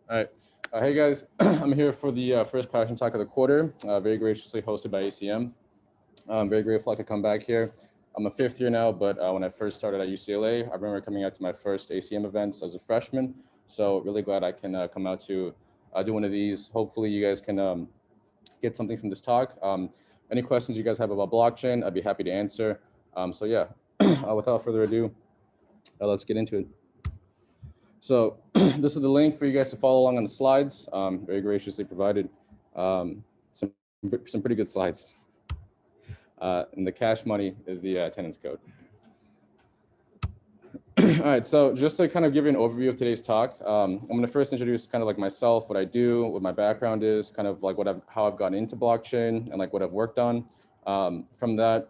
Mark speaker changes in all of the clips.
Speaker 1: All right. Hey guys, I'm here for the first Passion Talk of the quarter, very graciously hosted by ACM. I'm very grateful I could come back here. I'm a fifth year now, but when I first started at UCLA, I remember coming out to my first ACM events as a freshman. So really glad I can come out to do one of these. Hopefully you guys can get something from this talk. Any questions you guys have about blockchain, I'd be happy to answer. So yeah, without further ado, let's get into it. So this is the link for you guys to follow along on the slides. Very graciously provided. Some pretty good slides. And the cash money is the attendance code. All right, so just to kind of give you an overview of today's talk, I'm going to first introduce kind of like myself, what I do, what my background is, kind of like how I've gotten into blockchain and like what I've worked on. From that,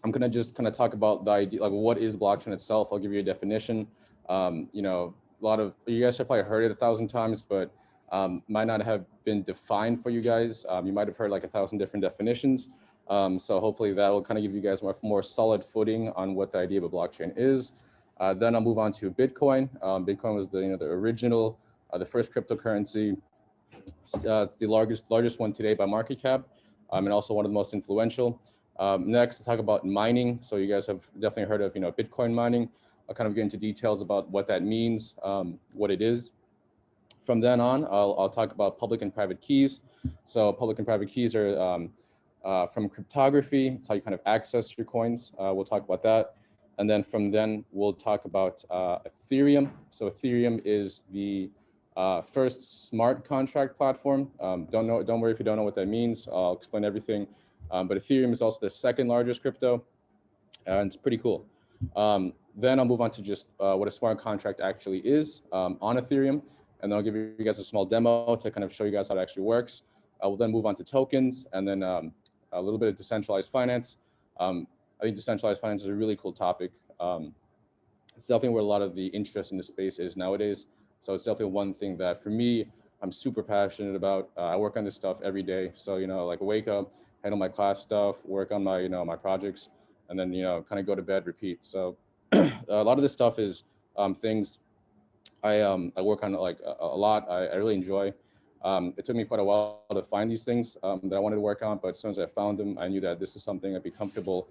Speaker 1: I'm going to just kind of talk about the idea, like what is blockchain itself. I'll give you a definition. You know, a lot of you guys have probably heard it 1,000 times, but might not have been defined for you guys. You might have heard like 1,000 different definitions. So hopefully that will kind of give you guys more solid footing on what the idea of a blockchain is. Then I'll move on to Bitcoin. Bitcoin was the original, the first cryptocurrency. It's the largest one today by market cap, and also one of the most influential. Next, I'll talk about mining. So you guys have definitely heard of Bitcoin mining. I'll kind of get into details about what that means, what it is. From then on, I'll talk about public and private keys. So public and private keys are from cryptography. It's how you kind of access your coins. We'll talk about that. And then from then, we'll talk about Ethereum. So Ethereum is the first smart contract platform. Don't worry if you don't know what that means. I'll explain everything. But Ethereum is also the second largest crypto, and it's pretty cool. Then I'll move on to just what a smart contract actually is on Ethereum, and then I'll give you guys a small demo to kind of show you guys how it actually works. We'll then move on to tokens, and then a little bit of decentralized finance. I think decentralized finance is a really cool topic. It's definitely where a lot of the interest in the space is nowadays. So it's definitely one thing that for me, I'm super passionate about. I work on this stuff every day. So, like wake up, handle my class stuff, work on my, my projects, and then, kind of go to bed, repeat. So a lot of this stuff is things I work on like a lot. I really enjoy. It took me quite a while to find these things that I wanted to work on, but as soon as I found them, I knew that this is something I'd be comfortable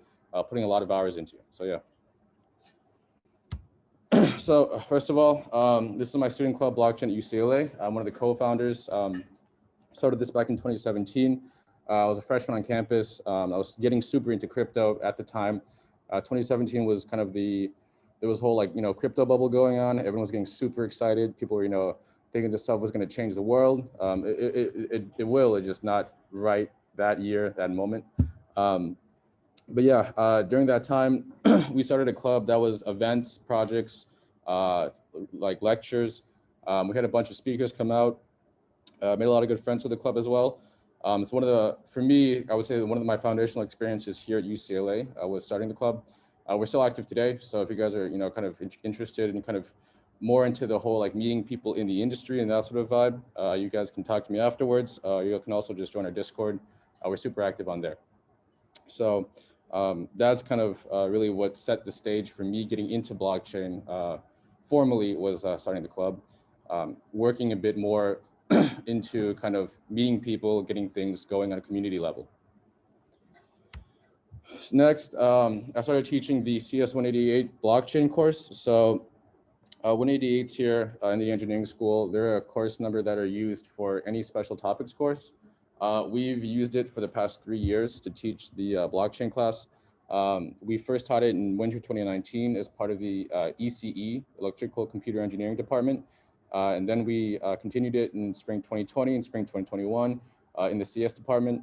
Speaker 1: putting a lot of hours into. So yeah. So first of all, this is my student club blockchain at UCLA. I'm one of the co-founders. Started this back in 2017. I was a freshman on campus. I was getting super into crypto at the time. 2017 was kind of there was a whole like, crypto bubble going on. Everyone was getting super excited. People were, thinking this stuff was going to change the world. It will, it's just not right that year, that moment. But yeah, during that time, we started a club that was events, projects, like lectures. We had a bunch of speakers come out, made a lot of good friends with the club as well. It's for me, I would say one of my foundational experiences here at UCLA was starting the club. We're still active today. So if you guys are, kind of interested and kind of more into the whole like meeting people in the industry and that sort of vibe, you guys can talk to me afterwards. You can also just join our Discord. We're super active on there. So that's kind of really what set the stage for me getting into blockchain formally was starting the club, working a bit more into kind of meeting people, getting things going on a community level. Next, I started teaching the CS188 Blockchain course. So 188s here in the engineering school, they're a course number that are used for any special topics course. We've used it for the past 3 years to teach the blockchain class. We first taught it in winter 2019 as part of the ECE, Electrical Computer Engineering Department. And then we continued it in spring 2020 and spring 2021 in the CS department.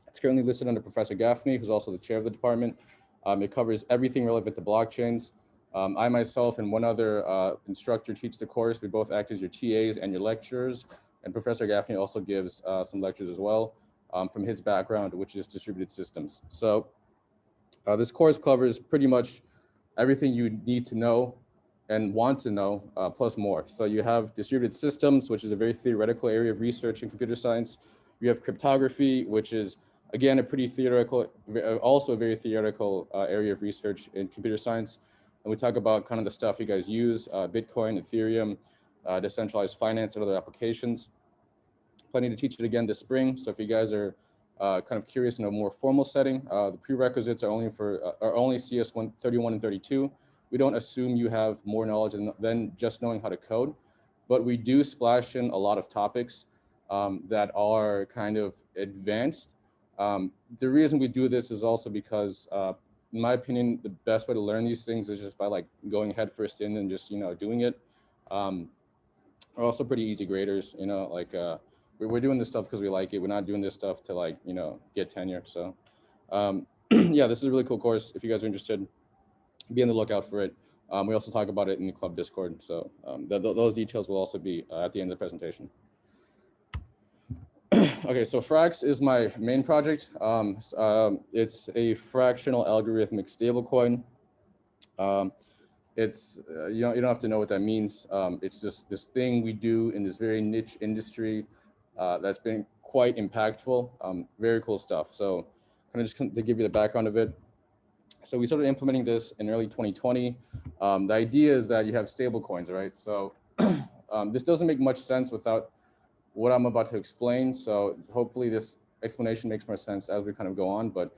Speaker 1: It's currently listed under Professor Gaffney, who's also the chair of the department. It covers everything relevant to blockchains. I myself and one other instructor teach the course. We both act as your TAs and your lecturers. And Professor Gaffney also gives some lectures as well from his background, which is distributed systems. So this course covers pretty much everything you need to know and want to know, plus more. So you have distributed systems, which is a very theoretical area of research in computer science. You have cryptography, which is, again, a pretty theoretical, also a very theoretical area of research in computer science. And we talk about kind of the stuff you guys use, Bitcoin, Ethereum, decentralized finance, and other applications. Planning to teach it again this spring. So if you guys are kind of curious in a more formal setting, the prerequisites are only CS131 and 32. We don't assume you have more knowledge than just knowing how to code, but we do splash in a lot of topics that are kind of advanced. The reason we do this is also because, in my opinion, the best way to learn these things is just by like going headfirst in and just doing it. We're also pretty easy graders, like we're doing this stuff because we like it. We're not doing this stuff to like get tenure. So yeah, this is a really cool course. If you guys are interested, be on the lookout for it. We also talk about it in the club Discord. So those details will also be at the end of the presentation. Okay, so Frags is my main project. It's a fractional algorithmic stablecoin. It's you don't have to know what that means. It's just this thing we do in this very niche industry that's been quite impactful. Very cool stuff. So kind of just to give you the background of it. So we started implementing this in early 2020. The idea is that you have stable coins, right? So this doesn't make much sense without what I'm about to explain. So hopefully this explanation makes more sense as we kind of go on. But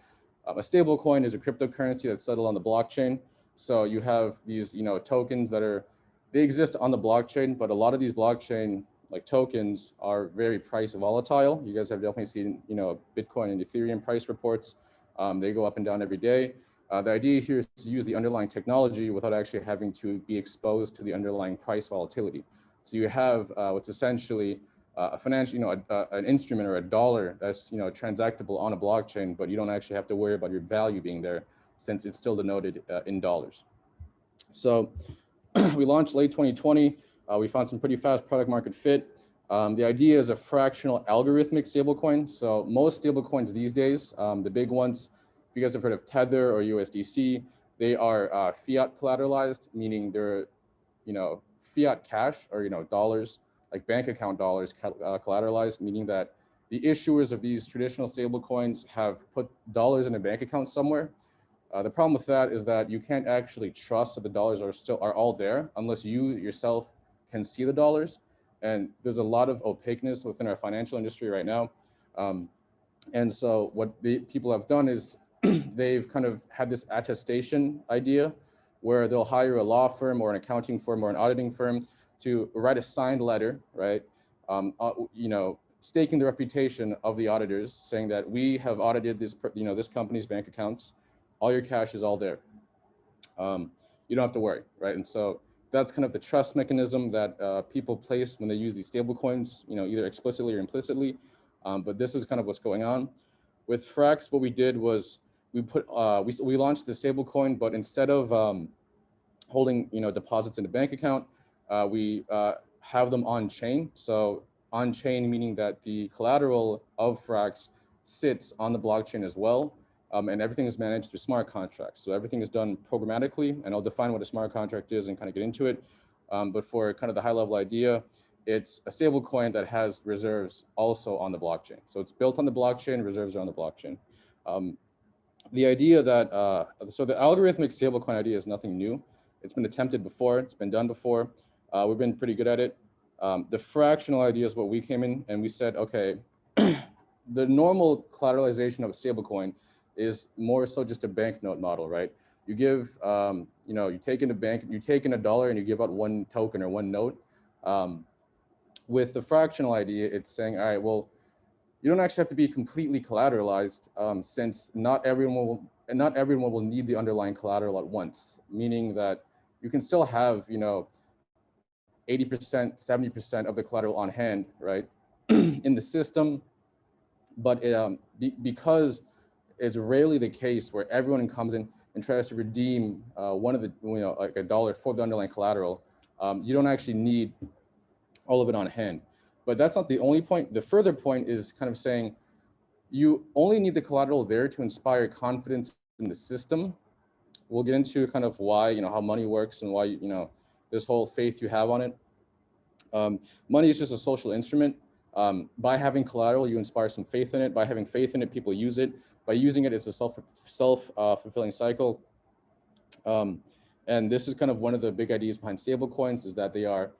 Speaker 1: a stable coin is a cryptocurrency that's settled on the blockchain. So you have these, tokens that they exist on the blockchain, but a lot of these blockchain like tokens are very price volatile. You guys have definitely seen, Bitcoin and Ethereum price reports. They go up and down every day. The idea here is to use the underlying technology without actually having to be exposed to the underlying price volatility. So you have what's essentially a financial, an instrument or a dollar that's, transactable on a blockchain, but you don't actually have to worry about your value being there since it's still denoted in dollars. So we launched late 2020. We found some pretty fast product market fit. The idea is a fractional algorithmic stablecoin. So most stablecoins these days, the big ones, if you guys have heard of Tether or USDC, they are fiat collateralized, meaning they're, fiat cash or, dollars, like bank account dollars collateralized, meaning that the issuers of these traditional stablecoins have put dollars in a bank account somewhere. The problem with that is that you can't actually trust that the dollars are all there unless you yourself can see the dollars. And there's a lot of opaqueness within our financial industry right now. And so what the people have done is they've kind of had this attestation idea where they'll hire a law firm or an accounting firm or an auditing firm to write a signed letter, right? Staking the reputation of the auditors, saying that we have audited this, this company's bank accounts. All your cash is all there. You don't have to worry, right? And so that's kind of the trust mechanism that people place when they use these stable coins, either explicitly or implicitly. But this is kind of what's going on. With Frags, what we did was we launched the stable coin, but instead of holding deposits in a bank account, we have them on chain. So on chain meaning that the collateral of Frags sits on the blockchain as well. And everything is managed through smart contracts. So everything is done programmatically, and I'll define what a smart contract is and kind of get into it. But for kind of the high level idea, it's a stable coin that has reserves also on the blockchain. So it's built on the blockchain, reserves are on the blockchain. The idea that, so the algorithmic stablecoin idea is nothing new. It's been attempted before, it's been done before. We've been pretty good at it. The fractional idea is what we came in and we said, okay, the normal collateralization of a stablecoin is more so just a banknote model, right? You give, you take in a dollar and you give out one token or one note. With the fractional idea, it's saying, all right, well, you don't actually have to be completely collateralized since not everyone will need the underlying collateral at once, meaning that you can still have, 80%, 70% of the collateral on hand, right, in the system. But because it's rarely the case where everyone comes in and tries to redeem one of the, like a dollar for the underlying collateral, you don't actually need all of it on hand. But that's not the only point. The further point is kind of saying you only need the collateral there to inspire confidence in the system. We'll get into kind of why, how money works and why, this whole faith you have on it. Money is just a social instrument. By having collateral, you inspire some faith in it. By having faith in it, people use it. By using it, it's a self-fulfilling cycle. And this is kind of one of the big ideas behind stable coins is that they are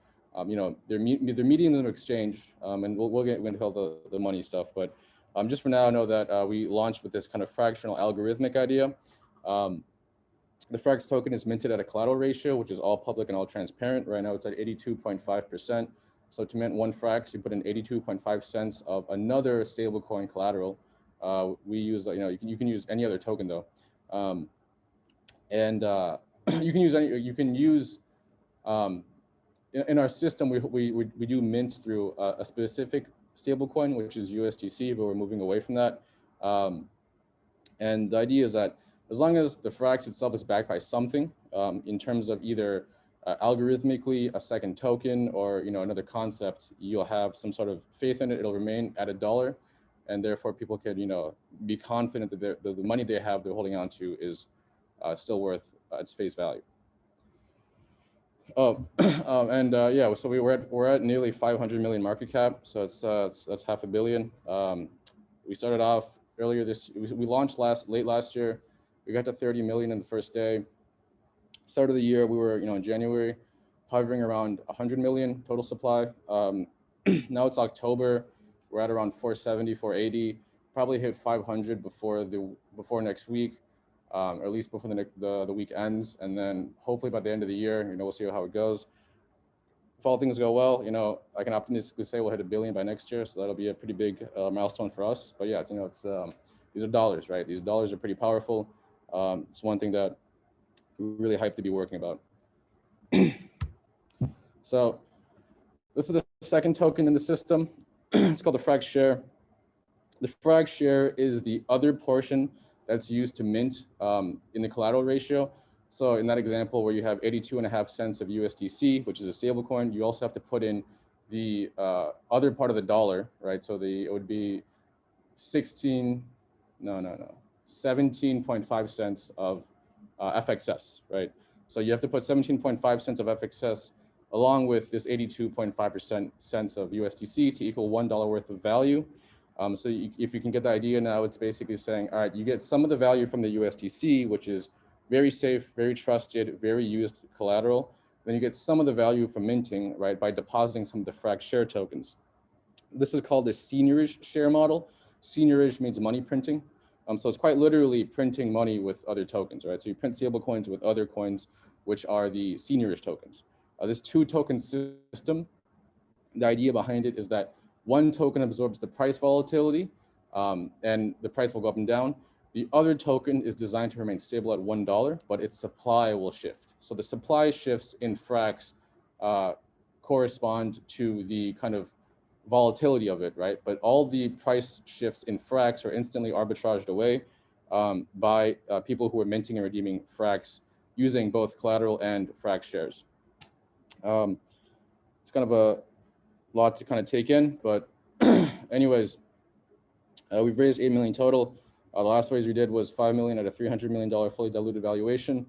Speaker 1: You know, they're mediums of exchange, and we'll get into all the money stuff. But just for now, know that we launched with this kind of fractional algorithmic idea. The Frags token is minted at a collateral ratio, which is all public and all transparent. Right now, it's at 82.5%. So to mint one Frags, you put in 82.5 cents of another stablecoin collateral. We use, you know, you can use any other token though, and you can use any. You can use in our system. We do mints through a specific stablecoin, which is USDC, but we're moving away from that. And the idea is that as long as the Frags itself is backed by something, in terms of either algorithmically a second token or, you know, another concept, you'll have some sort of faith in it. It'll remain at $1, and therefore people can, you know, be confident that the money they have they're holding on to is still worth its face value. Oh, yeah. So we're at nearly 500 million market cap. So that's $500 million. We started off earlier we launched late last year. We got to 30 million in the first day. Start of the year, we were, you know, in January, hovering around 100 million total supply. Now it's October. We're at around 470, 480. Probably hit 500 before next week, or at least before the week ends. And then hopefully by the end of the year, you know, we'll see how it goes. If all things go well, you know, I can optimistically say we'll hit $1 billion by next year. So that'll be a pretty big milestone for us. But yeah, you know, it's these are dollars, right? These dollars are pretty powerful. It's one thing that we're really hyped to be working about. So this is the second token in the system. It's called the Frag Share. The Frag Share is the other portion that's used to mint in the collateral ratio. So in that example where you have 82.5 cents of USDC, which is a stable coin, you also have to put in the other part of the dollar, right? So it would be 17.5 cents of FXS, right? So you have to put 17.5 cents of FXS along with this 82.5% cents of USDC to equal $1 worth of value. So if you can get the idea now, it's basically saying, all right, you get some of the value from the USDC, which is very safe, very trusted, very used collateral. Then you get some of the value from minting, right, by depositing some of the Frag Share tokens. This is called the seigniorage share model. Seigniorage means money printing. So it's quite literally printing money with other tokens, right? So you print stable coins with other coins, which are the seigniorage tokens. This two token system, the idea behind it is that one token absorbs the price volatility and the price will go up and down. The other token is designed to remain stable at $1, but its supply will shift. So the supply shifts in Frags correspond to the kind of volatility of it, right? But all the price shifts in Frags are instantly arbitraged away by people who are minting and redeeming Frags using both collateral and Frag shares. It's kind of a lot to kind of take in, but anyways, we've raised 8 million total. The last raise we did was 5 million at a $300 million fully diluted valuation.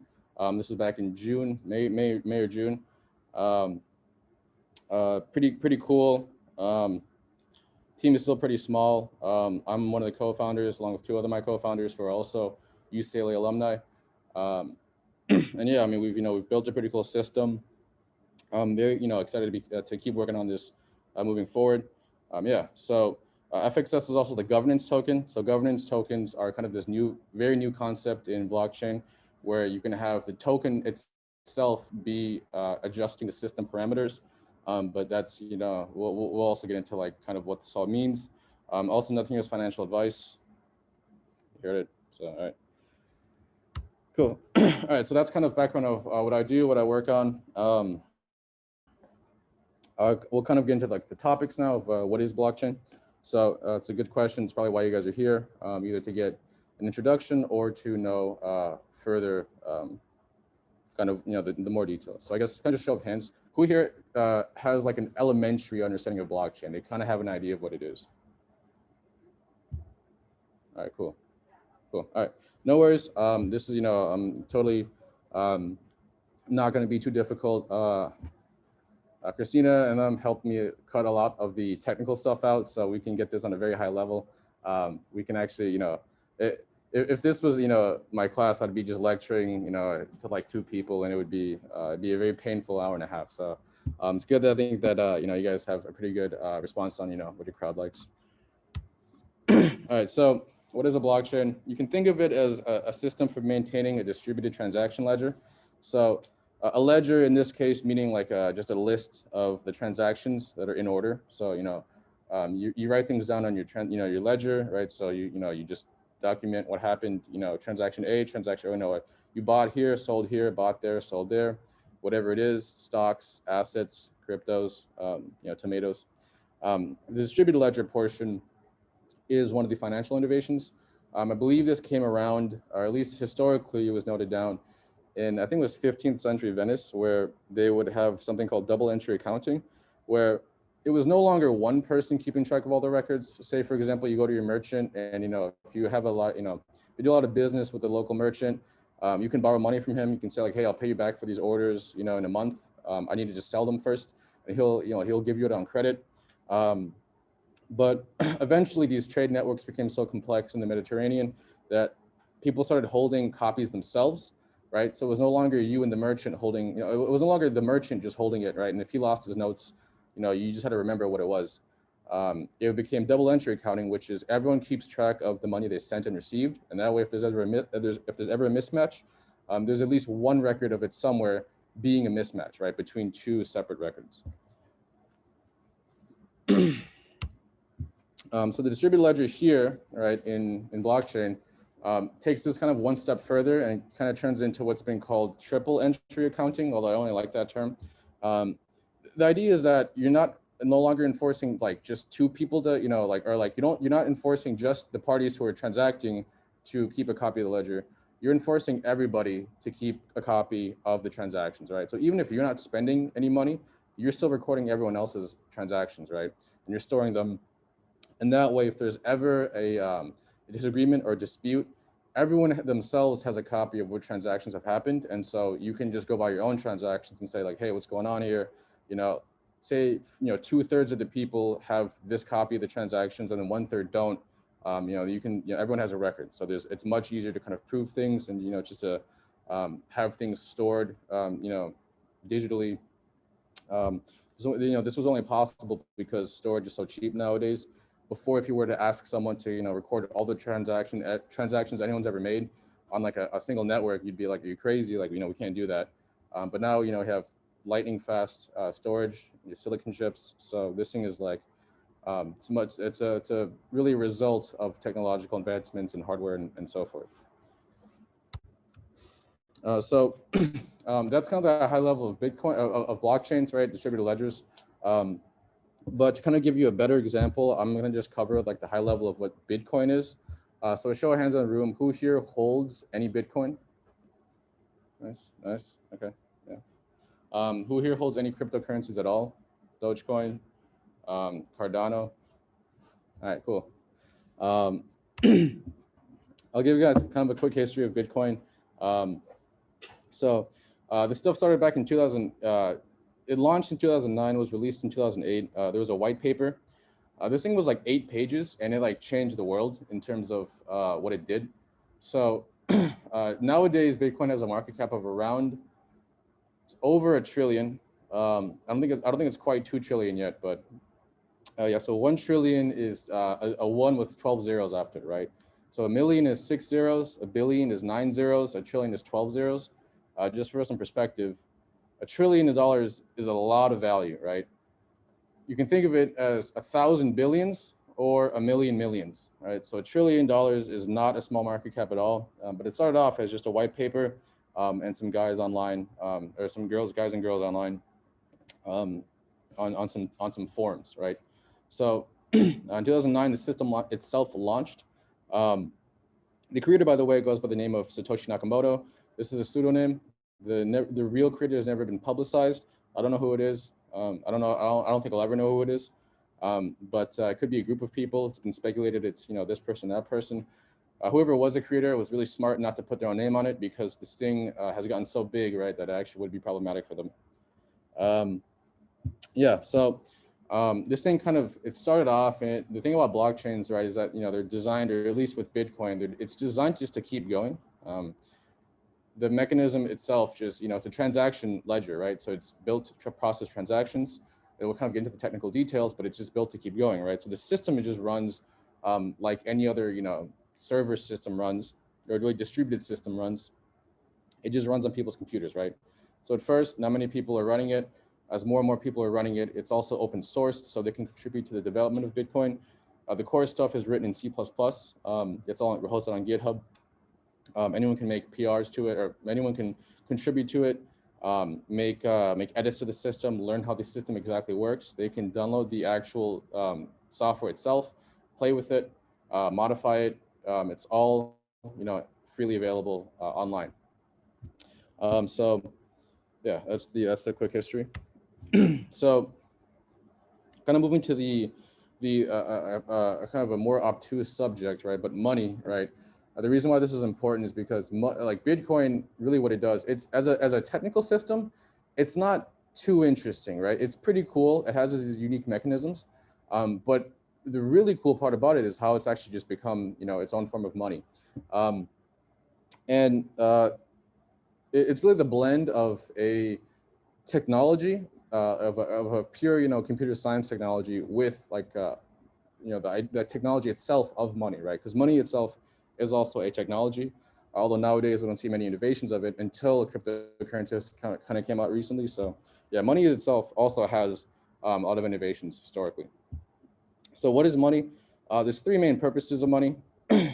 Speaker 1: This is back in June, May or June. Pretty cool. Team is still pretty small. I'm one of the co-founders, along with two other my co-founders who are also UCLA alumni. And yeah, I mean, we've built a pretty cool system. I'm very, excited to keep working on this moving forward. Yeah, so FXS is also the governance token. So governance tokens are kind of this very new concept in blockchain, where you can have the token itself be adjusting the system parameters. But that's, we'll also get into like kind of what this all means. Also, nothing is financial advice. You heard it. So, all right. Cool. All right. So that's kind of background of what I do, what I work on. We'll kind of get into like the topics now of what is blockchain. So it's a good question. It's probably why you guys are here, either to get an introduction or to know further kind of, the more details. So I guess kind of show of hands, who here has like an elementary understanding of blockchain? They kind of have an idea of what it is. All right, cool. All right, no worries. This is, I'm totally not going to be too difficult. Christina and them helped me cut a lot of the technical stuff out, so we can get this on a very high level. We can actually, if this was, my class, I'd be just lecturing, to like 2 people, and it would be a very painful hour and a half. So It's good that I think that, you guys have a pretty good response on, what your crowd likes. All right, so what is a blockchain? You can think of it as a system for maintaining a distributed transaction ledger. So a ledger in this case, meaning like just a list of the transactions that are in order. So, you write things down on your, your ledger, right? So you just document what happened, transaction A, transaction, you bought here, sold here, bought there, sold there, whatever it is, stocks, assets, cryptos, tomatoes. The distributed ledger portion is one of the financial innovations. I believe this came around, or at least historically it was noted down in, I think it was 15th century Venice, where they would have something called double entry accounting, where it was no longer one person keeping track of all the records. Say, for example, you go to your merchant and, if you have a lot, if you do a lot of business with a local merchant, you can borrow money from him. You can say like, hey, I'll pay you back for these orders, in a month. I need to just sell them first. And he'll give you it on credit. But eventually these trade networks became so complex in the Mediterranean that people started holding copies themselves, right? So it was no longer you and the merchant holding, it was no longer the merchant just holding it, right? And if he lost his notes, you just had to remember what it was. It became double entry accounting, which is everyone keeps track of the money they sent and received. And that way, if there's ever a mismatch, there's at least one record of it somewhere being a mismatch, right? Between two separate records. So the distributed ledger here, right, in blockchain, takes this kind of one step further and kind of turns into what's been called triple entry accounting, although I only like that term. The idea is that you're no longer enforcing like just two people to, you're not enforcing just the parties who are transacting to keep a copy of the ledger. You're enforcing everybody to keep a copy of the transactions, right? So even if you're not spending any money, you're still recording everyone else's transactions, right? And you're storing them. And that way, if there's ever a disagreement or dispute, everyone themselves has a copy of what transactions have happened. And so you can just go by your own transactions and say like, hey, what's going on here? Say, 2/3 of the people have this copy of the transactions and then 1/3 don't. Everyone has a record. So it's much easier to kind of prove things and, just to have things stored, digitally. So, this was only possible because storage is so cheap nowadays. Before, if you were to ask someone to, record all the transactions anyone's ever made on like a single network, you'd be like, are you crazy? Like, we can't do that. But now, we have lightning fast storage, your silicon chips. So this thing is like, it's a really result of technological advancements in hardware and so forth. So that's kind of the high level of Bitcoin, of blockchains, right? Distributed ledgers. But to kind of give you a better example, I'm going to just cover like the high level of what Bitcoin is. So a show of hands in the room, who here holds any Bitcoin? Nice. Okay, yeah. Who here holds any cryptocurrencies at all? Dogecoin, Cardano. All right, cool. I'll give you guys kind of a quick history of Bitcoin. So this stuff started back in 2000. It launched in 2009, was released in 2008. There was a white paper. This thing was like 8 pages and it like changed the world in terms of what it did. So nowadays, Bitcoin has a market cap of around, it's over $1 trillion. I don't think it's quite 2 trillion yet, but yeah, so 1 trillion is a 1 with 12 zeros after it, right? So 1 million is 6 zeros, 1 billion is 9 zeros, 1 trillion is 12 zeros. Just for some perspective, $1 trillion is a lot of value, right? You can think of it as 1,000 billions or 1 million millions, right? So $1 trillion is not a small market cap at all, but it started off as just a white paper and some guys online, or some guys and girls online on some forums, right? So in 2009, the system itself launched. The creator, by the way, goes by the name of Satoshi Nakamoto. This is a pseudonym. The real creator has never been publicized. I don't know who it is. I don't think I'll ever know who it is. But it could be a group of people. It's been speculated it's this person, that person. Whoever was the creator was really smart not to put their own name on it because this thing has gotten so big, right, that it actually would be problematic for them. Yeah, so this thing kind of, it started off, and the thing about blockchains, right, is that they're designed, or at least with Bitcoin, it's designed just to keep going. the mechanism itself just, it's a transaction ledger, right? So it's built to process transactions. It will kind of get into the technical details, but it's just built to keep going, right? So the system, it just runs like any other, server system runs, or really distributed system runs. It just runs on people's computers, right? So at first, not many people are running it. As more and more people are running it, it's also open sourced, so they can contribute to the development of Bitcoin. The core stuff is written in C++. It's all hosted on GitHub. Anyone can make PRs to it, or anyone can contribute to it, make edits to the system, learn how the system exactly works. They can download the actual software itself, play with it, modify it. It's all freely available online. So yeah, that's the quick history. So kind of moving to the kind of a more obtuse subject, right? But money, right? The reason why this is important is because like Bitcoin, really what it does, it's as a technical system, it's not too interesting, right? It's pretty cool. It has these unique mechanisms, but the really cool part about it is how it's actually just become, its own form of money. And it's really the blend of a technology, of a pure, computer science technology with like, the technology itself of money, right? Because money itself is also a technology, although nowadays we don't see many innovations of it until cryptocurrencies kind of came out recently. So yeah, money itself also has a lot of innovations historically. So what is money? There's three main purposes of money.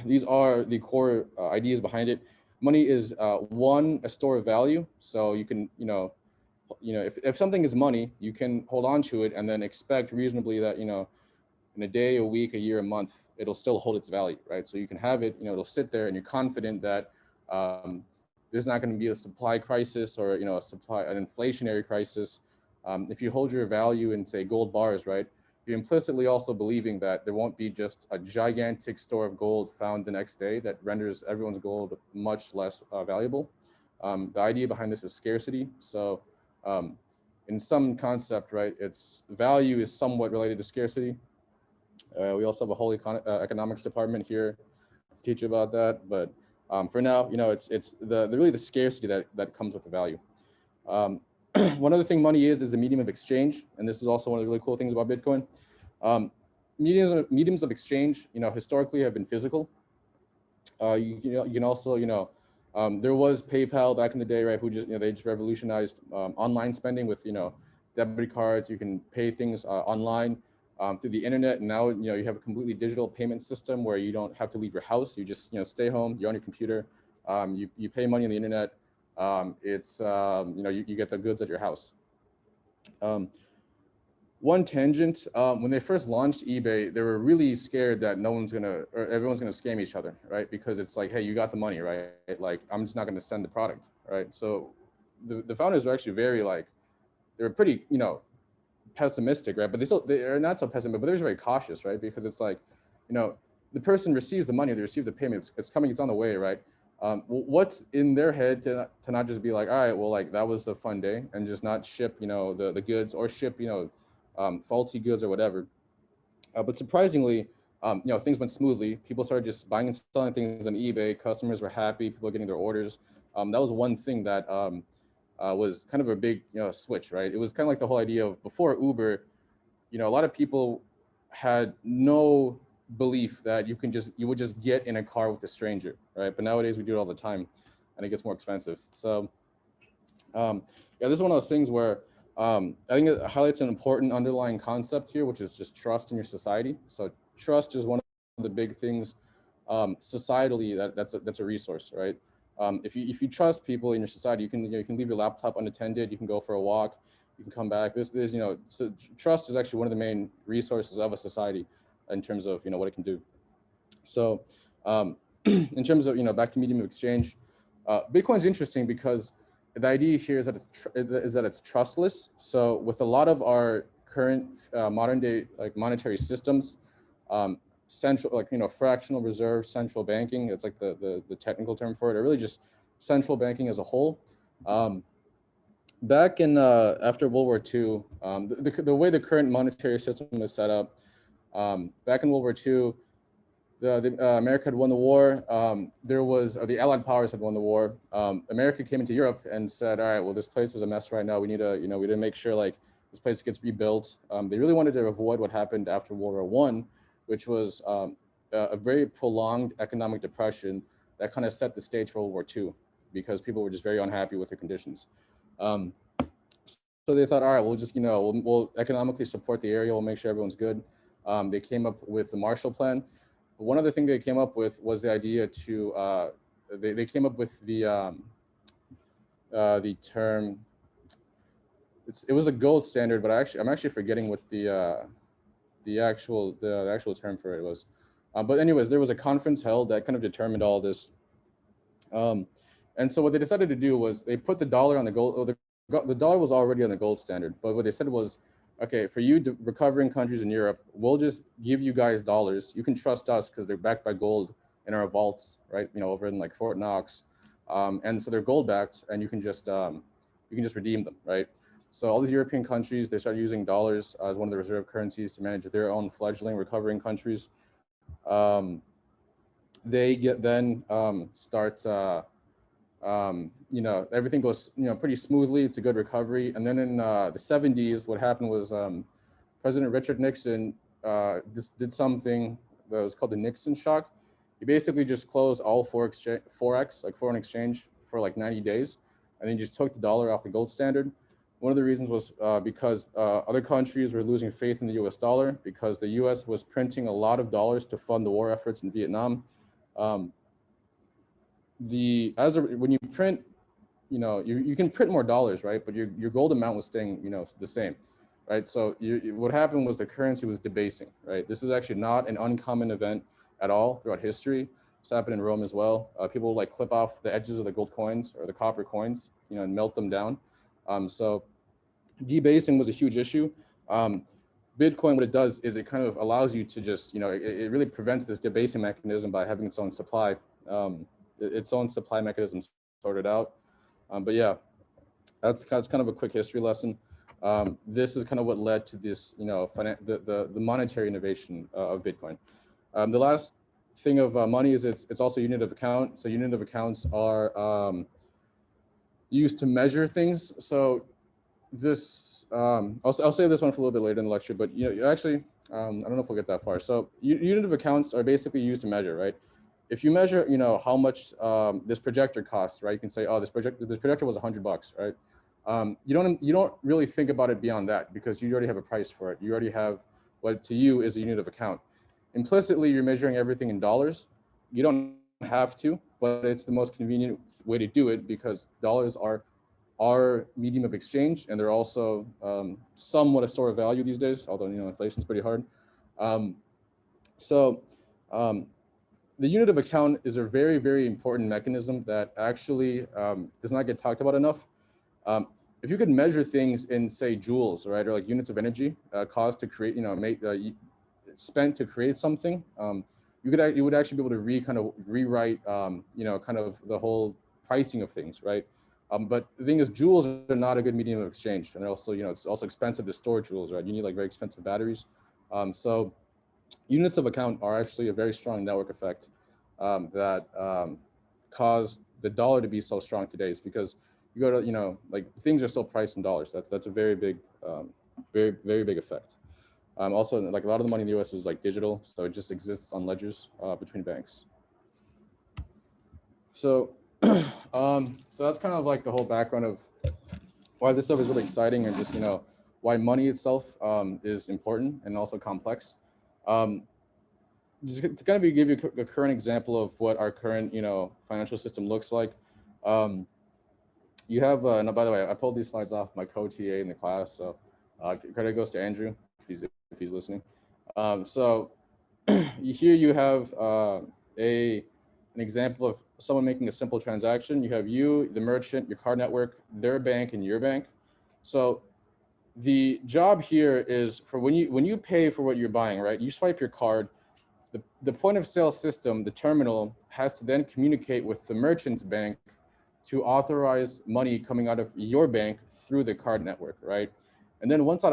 Speaker 1: These are the core ideas behind it. Money is one, a store of value. So you can, if something is money, you can hold on to it and then expect reasonably that, in a day, a week, a year, a month, it'll still hold its value, right? So you can have it, it'll sit there and you're confident that there's not going to be a supply crisis or, an inflationary crisis. If you hold your value in, say, gold bars, right, you're implicitly also believing that there won't be just a gigantic store of gold found the next day that renders everyone's gold much less valuable. The idea behind this is scarcity. So in some concept, right, its value is somewhat related to scarcity. We also have a whole economics department here to teach you about that. But for now, it's really the scarcity that comes with the value. One other thing money is a medium of exchange. And this is also one of the really cool things about Bitcoin. Mediums of exchange, historically have been physical. You can also, there was PayPal back in the day, right? Who just, they just revolutionized online spending with, debit cards. You can pay things online through the internet. And now, you have a completely digital payment system where you don't have to leave your house. You just, stay home, you're on your computer. You pay money on the internet. It's, you get the goods at your house. One tangent, when they first launched eBay, they were really scared that everyone's gonna scam each other, right? Because it's like, hey, you got the money, right? Like, I'm just not gonna send the product, right? So the founders were actually very they were pretty, pessimistic, right? But they are not so pessimistic, but they're very cautious, right? Because it's like, the person receives the money, they receive the payment, it's coming, it's on the way, right? What's in their head to not just be like, all right, well, like that was a fun day, and just not ship, the goods, or ship, faulty goods or whatever. But surprisingly, things went smoothly. People started just buying and selling things on eBay. Customers were happy. People were getting their orders. That was one thing that was kind of a big switch, right? It was kind of like the whole idea of before Uber, a lot of people had no belief that you would just get in a car with a stranger, right? But nowadays we do it all the time, and it gets more expensive. So yeah, this is one of those things where I think it highlights an important underlying concept here, which is just trust in your society. So trust is one of the big things societally that's a resource, right? If you trust people in your society, you can leave your laptop unattended, you can go for a walk, you can come back. So trust is actually one of the main resources of a society in terms of what it can do. So in terms of back to medium of exchange, Bitcoin's interesting because the idea here is that it's trustless. So with a lot of our current modern day monetary systems, central fractional reserve central banking, it's like the technical term for it, or really just central banking as a whole. Back in after World War II, the way the current monetary system is set up, back in World War II, America had won the war. The Allied powers had won the war. America came into Europe and said, all right, well, this place is a mess right now. We need to, we need to make sure like this place gets rebuilt. They really wanted to avoid what happened after World War I, which was a very prolonged economic depression that kind of set the stage for World War II because people were just very unhappy with their conditions. So they thought, all right, we'll just, we'll economically support the area. We'll make sure everyone's good. They came up with the Marshall Plan. But one other thing they came up with was the idea to, they came up with the term, it was a gold standard, but I'm actually forgetting what the actual term for it was. But anyways, there was a conference held that kind of determined all this. And so what they decided to do was they put the dollar on the gold, the dollar was already on the gold standard, but what they said was, okay, for you recovering countries in Europe, we'll just give you guys dollars. You can trust us because they're backed by gold in our vaults, right? Over in like Fort Knox. And so they're gold backed and you can just redeem them, right? So all these European countries, they started using dollars as one of the reserve currencies to manage their own fledgling recovering countries. They everything goes, pretty smoothly. It's a good recovery. And then in the 70s, what happened was President Richard Nixon did something that was called the Nixon shock. He basically just closed all Forex, like foreign exchange, for like 90 days. And then he just took the dollar off the gold standard. One of the reasons was because other countries were losing faith in the US dollar because the US was printing a lot of dollars to fund the war efforts in Vietnam. When you print, you can print more dollars, right? But your gold amount was staying, the same, right? So what happened was the currency was debasing, right? This is actually not an uncommon event at all throughout history. It's happened in Rome as well. People like clip off the edges of the gold coins or the copper coins, and melt them down. So debasing was a huge issue. Bitcoin, what it does is it kind of allows you to just, it really prevents this debasing mechanism by having its own supply mechanism sorted out. But yeah, that's kind of a quick history lesson. This is kind of what led to this, the monetary innovation of Bitcoin. The last thing of money is it's also unit of account. So unit of accounts are used to measure things. So this, I'll save this one for a little bit later in the lecture, but actually, I don't know if we'll get that far. So unit of accounts are basically used to measure, right? If you measure, how much this projector costs, right? You can say, oh, this projector was $100, right? You don't really think about it beyond that because you already have a price for it. You already have what to you is a unit of account. Implicitly, you're measuring everything in dollars. You don't have to, but it's the most convenient way to do it because dollars are our medium of exchange, and they're also somewhat a store of value these days, although inflation's pretty hard. The unit of account is a very, very important mechanism that actually does not get talked about enough. If you could measure things in, say, joules, right, or like units of energy cost to create, spent to create something, you would actually be able to rewrite, kind of the whole pricing of things, right? But the thing is, joules are not a good medium of exchange, and they're also, it's also expensive to store joules, right? You need like very expensive batteries. So units of account are actually a very strong network effect that caused the dollar to be so strong today. Is because you go to, like things are still priced in dollars. That's a very big, very, very big effect. Also, like a lot of the money in the US is like digital, so it just exists on ledgers between banks. So, so that's kind of like the whole background of why this stuff is really exciting, and just why money itself is important and also complex. Just to kind of give you a current example of what our current financial system looks like. You have, no, by the way, I pulled these slides off my co-TA in the class, so credit goes to Andrew if he's listening. So here you have an example of someone making a simple transaction. You have you, the merchant, your card network, their bank, and your bank. So the job here is for when you pay for what you're buying, right? You swipe your card. The point of sale system, the terminal, has to then communicate with the merchant's bank to authorize money coming out of your bank through the card network, right? And then once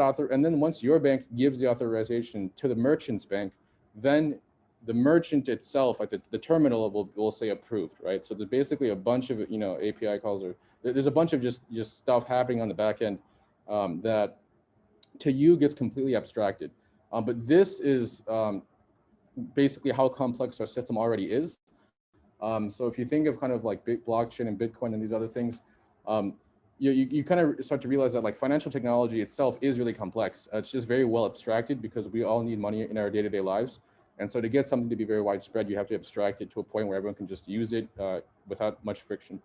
Speaker 1: your bank gives the authorization to the merchant's bank, then the merchant itself, like the terminal will say approved, right? So there's basically a bunch of, you know, API calls, or there's a bunch of just stuff happening on the back end that to you gets completely abstracted. But this is basically how complex our system already is. So if you think of kind of like big blockchain and Bitcoin and these other things, you kind of start to realize that like financial technology itself is really complex. It's just very well abstracted because we all need money in our day-to-day lives. And so to get something to be very widespread, you have to abstract it to a point where everyone can just use it without much friction.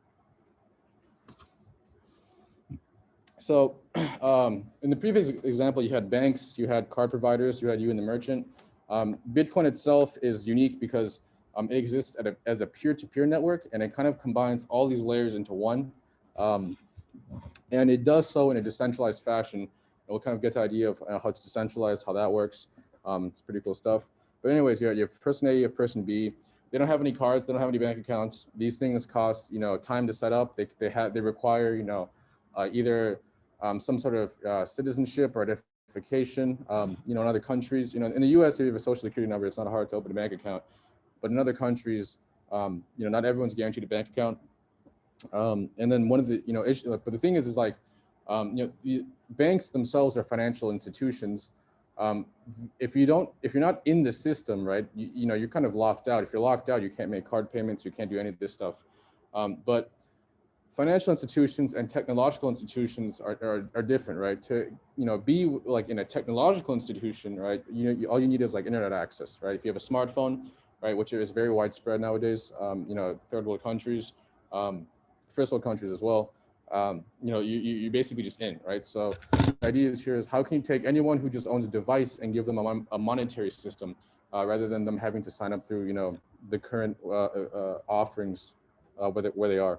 Speaker 1: So in the previous example, you had banks, you had card providers, you had you and the merchant. Bitcoin itself is unique because it exists as a peer-to-peer network, and it kind of combines all these layers into one. And it does so in a decentralized fashion. And we'll kind of get to the idea of how it's decentralized, how that works. It's pretty cool stuff. But anyways, you have person A, you have person B. They don't have any cards, they don't have any bank accounts. These things cost, you know, time to set up. They require, you know, either some sort of citizenship or identification. You know, in other countries, you know, in the US, if you have a social security number, it's not hard to open a bank account. But in other countries, you know, not everyone's guaranteed a bank account. And then one of the, you know, issues, but the thing is like, you know, the banks themselves are financial institutions. If you're not in the system, right, you know, you're kind of locked out. If you're locked out, you can't make card payments, you can't do any of this stuff. But financial institutions and technological institutions are different, right? To, you know, be like in a technological institution, right, you know, all you need is like internet access, right? If you have a smartphone, right, which is very widespread nowadays, you know, third world countries, first world countries as well, you know, you basically just in, right? So the idea is here is how can you take anyone who just owns a device and give them a monetary system rather than them having to sign up through, you know, the current offerings where they are.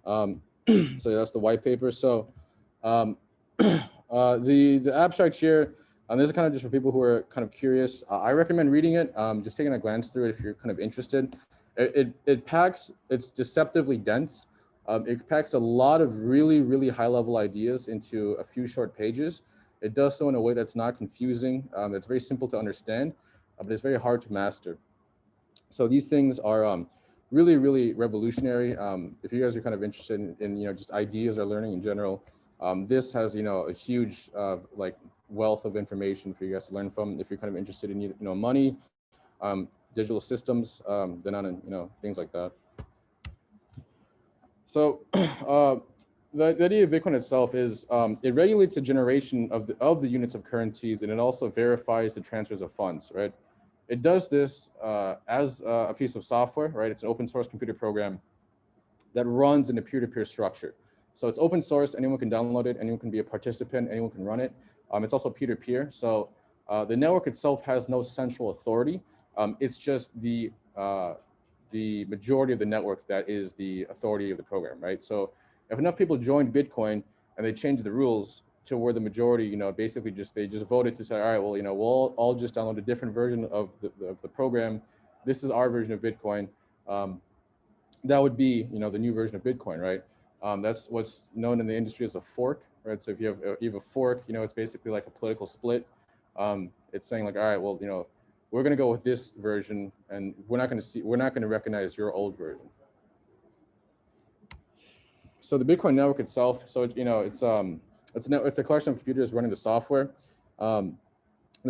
Speaker 1: So that's the white paper. So the abstract here, this is kind of just for people who are kind of curious. I recommend reading it, just taking a glance through it if you're kind of interested. It's deceptively dense. It packs a lot of really, really high level ideas into a few short pages. It does so in a way that's not confusing. It's very simple to understand, but it's very hard to master. So these things are really, really revolutionary. If you guys are kind of interested in you know, just ideas or learning in general, this has, you know, a huge like wealth of information for you guys to learn from. If you're kind of interested in, you know, money, digital systems, then on, you know, things like that. So the idea of Bitcoin itself is it regulates the generation of the units of currencies, and it also verifies the transfers of funds, right? It does this as a piece of software, right? It's an open source computer program that runs in a peer-to-peer structure. So it's open source, anyone can download it, anyone can be a participant, anyone can run it. It's also peer-to-peer. So the network itself has no central authority. It's just the majority of the network that is the authority of the program, right? So if enough people joined Bitcoin and they changed the rules to where the majority, you know, basically they just voted to say, all right, well, you know, we'll all just download a different version of the program. This is our version of Bitcoin. That would be, you know, the new version of Bitcoin, right? That's what's known in the industry as a fork, right? So if you have a fork, you know, it's basically like a political split. It's saying like, all right, well, you know, we're going to go with this version, and we're not going to recognize your old version. So the Bitcoin network itself, so you know, it's a collection of computers running the software. The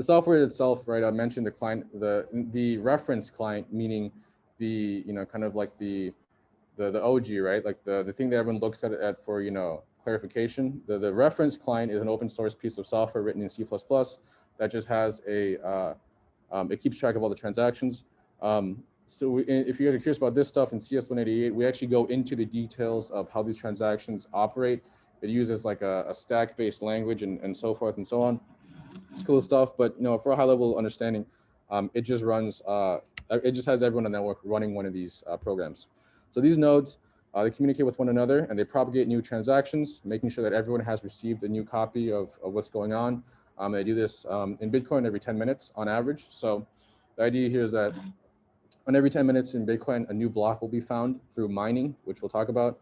Speaker 1: software itself, right? I mentioned the client, the reference client, meaning the, you know, kind of like the OG, right? Like the thing that everyone looks at for, you know, clarification. The reference client is an open source piece of software written in C++ that just has it keeps track of all the transactions. So if you guys are curious about this stuff in CS188, we actually go into the details of how these transactions operate. It uses like a stack-based language and so forth and so on. It's cool stuff, but you know, for a high-level understanding, it just runs. It just has everyone on the network running one of these programs. So these nodes, they communicate with one another and they propagate new transactions, making sure that everyone has received a new copy of what's going on. They do this in Bitcoin every 10 minutes on average. So the idea here is that on every 10 minutes in Bitcoin, a new block will be found through mining, which we'll talk about.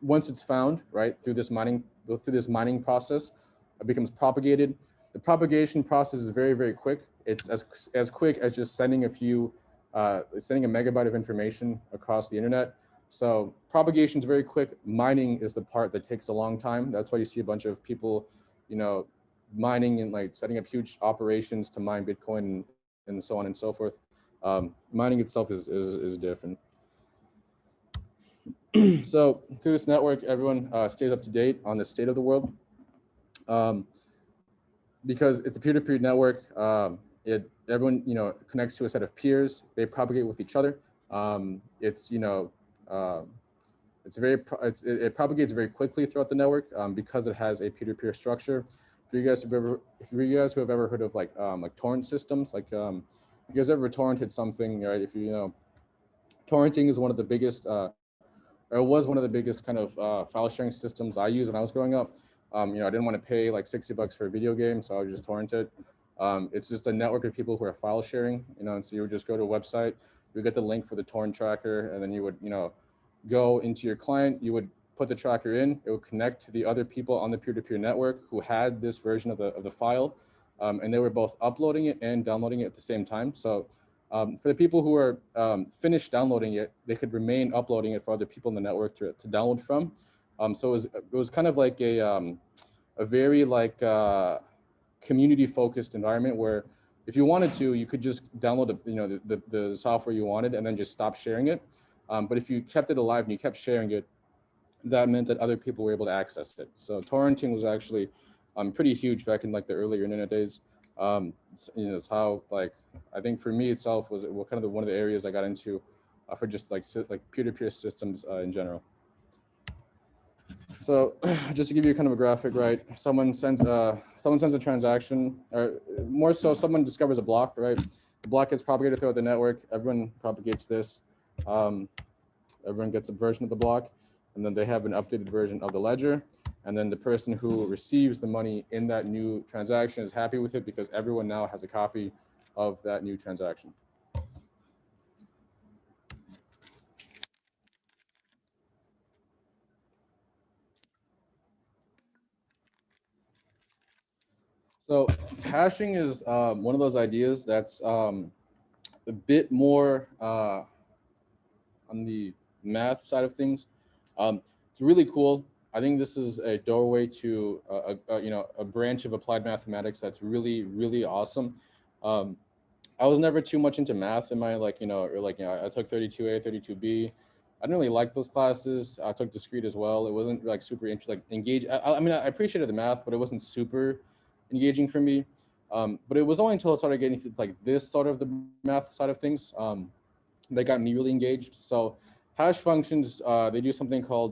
Speaker 1: Once it's found, right, through this mining process, it becomes propagated. The propagation process is very, very quick. It's as quick as just sending sending a megabyte of information across the internet. So propagation is very quick. Mining is the part that takes a long time. That's why you see a bunch of people, mining and like setting up huge operations to mine Bitcoin and so on and so forth. Mining itself is different. So through this network, everyone stays up to date on the state of the world. Because it's a peer-to-peer network, everyone connects to a set of peers. They propagate with each other. It propagates very quickly throughout the network because it has a peer-to-peer structure. For you guys who have ever heard of like torrent systems, like you guys ever torrented something, right? If torrenting is one of the biggest, or was one of the biggest kind of file sharing systems I used when I was growing up. I didn't want to pay like $60 for a video game, so I would just torrent it. It's just a network of people who are file sharing, and so you would just go to a website, you would get the link for the torrent tracker, and then you would, go into your client, you would put the tracker in, it would connect to the other people on the peer-to-peer network who had this version of the file, and they were both uploading it and downloading it at the same time. So for the people who are finished downloading it, they could remain uploading it for other people in the network to download from. So it was kind of like a very like community-focused environment where if you wanted to, you could just download the software you wanted and then just stop sharing it. But if you kept it alive and you kept sharing it, that meant that other people were able to access it. So torrenting was actually pretty huge back in like the earlier internet days. It's how like I think for me itself was kind of one of the areas I got into for just like peer-to-peer systems in general. So just to give you kind of a graphic, right? Someone sends a transaction, or more so, someone discovers a block, right? The block gets propagated throughout the network. Everyone propagates this. Everyone gets a version of the block, and then they have an updated version of the ledger. And then the person who receives the money in that new transaction is happy with it because everyone now has a copy of that new transaction. So hashing is one of those ideas that's a bit more on the math side of things. It's really cool. I think this is a doorway to a branch of applied mathematics that's really, really awesome. I was never too much into math in my I took 32A, 32B. I didn't really like those classes. I took discrete as well. It wasn't like super engaged. I mean, I appreciated the math, but it wasn't super engaging for me. But it was only until I started getting to like this sort of the math side of things that got me really engaged. So hash functions, they do something called,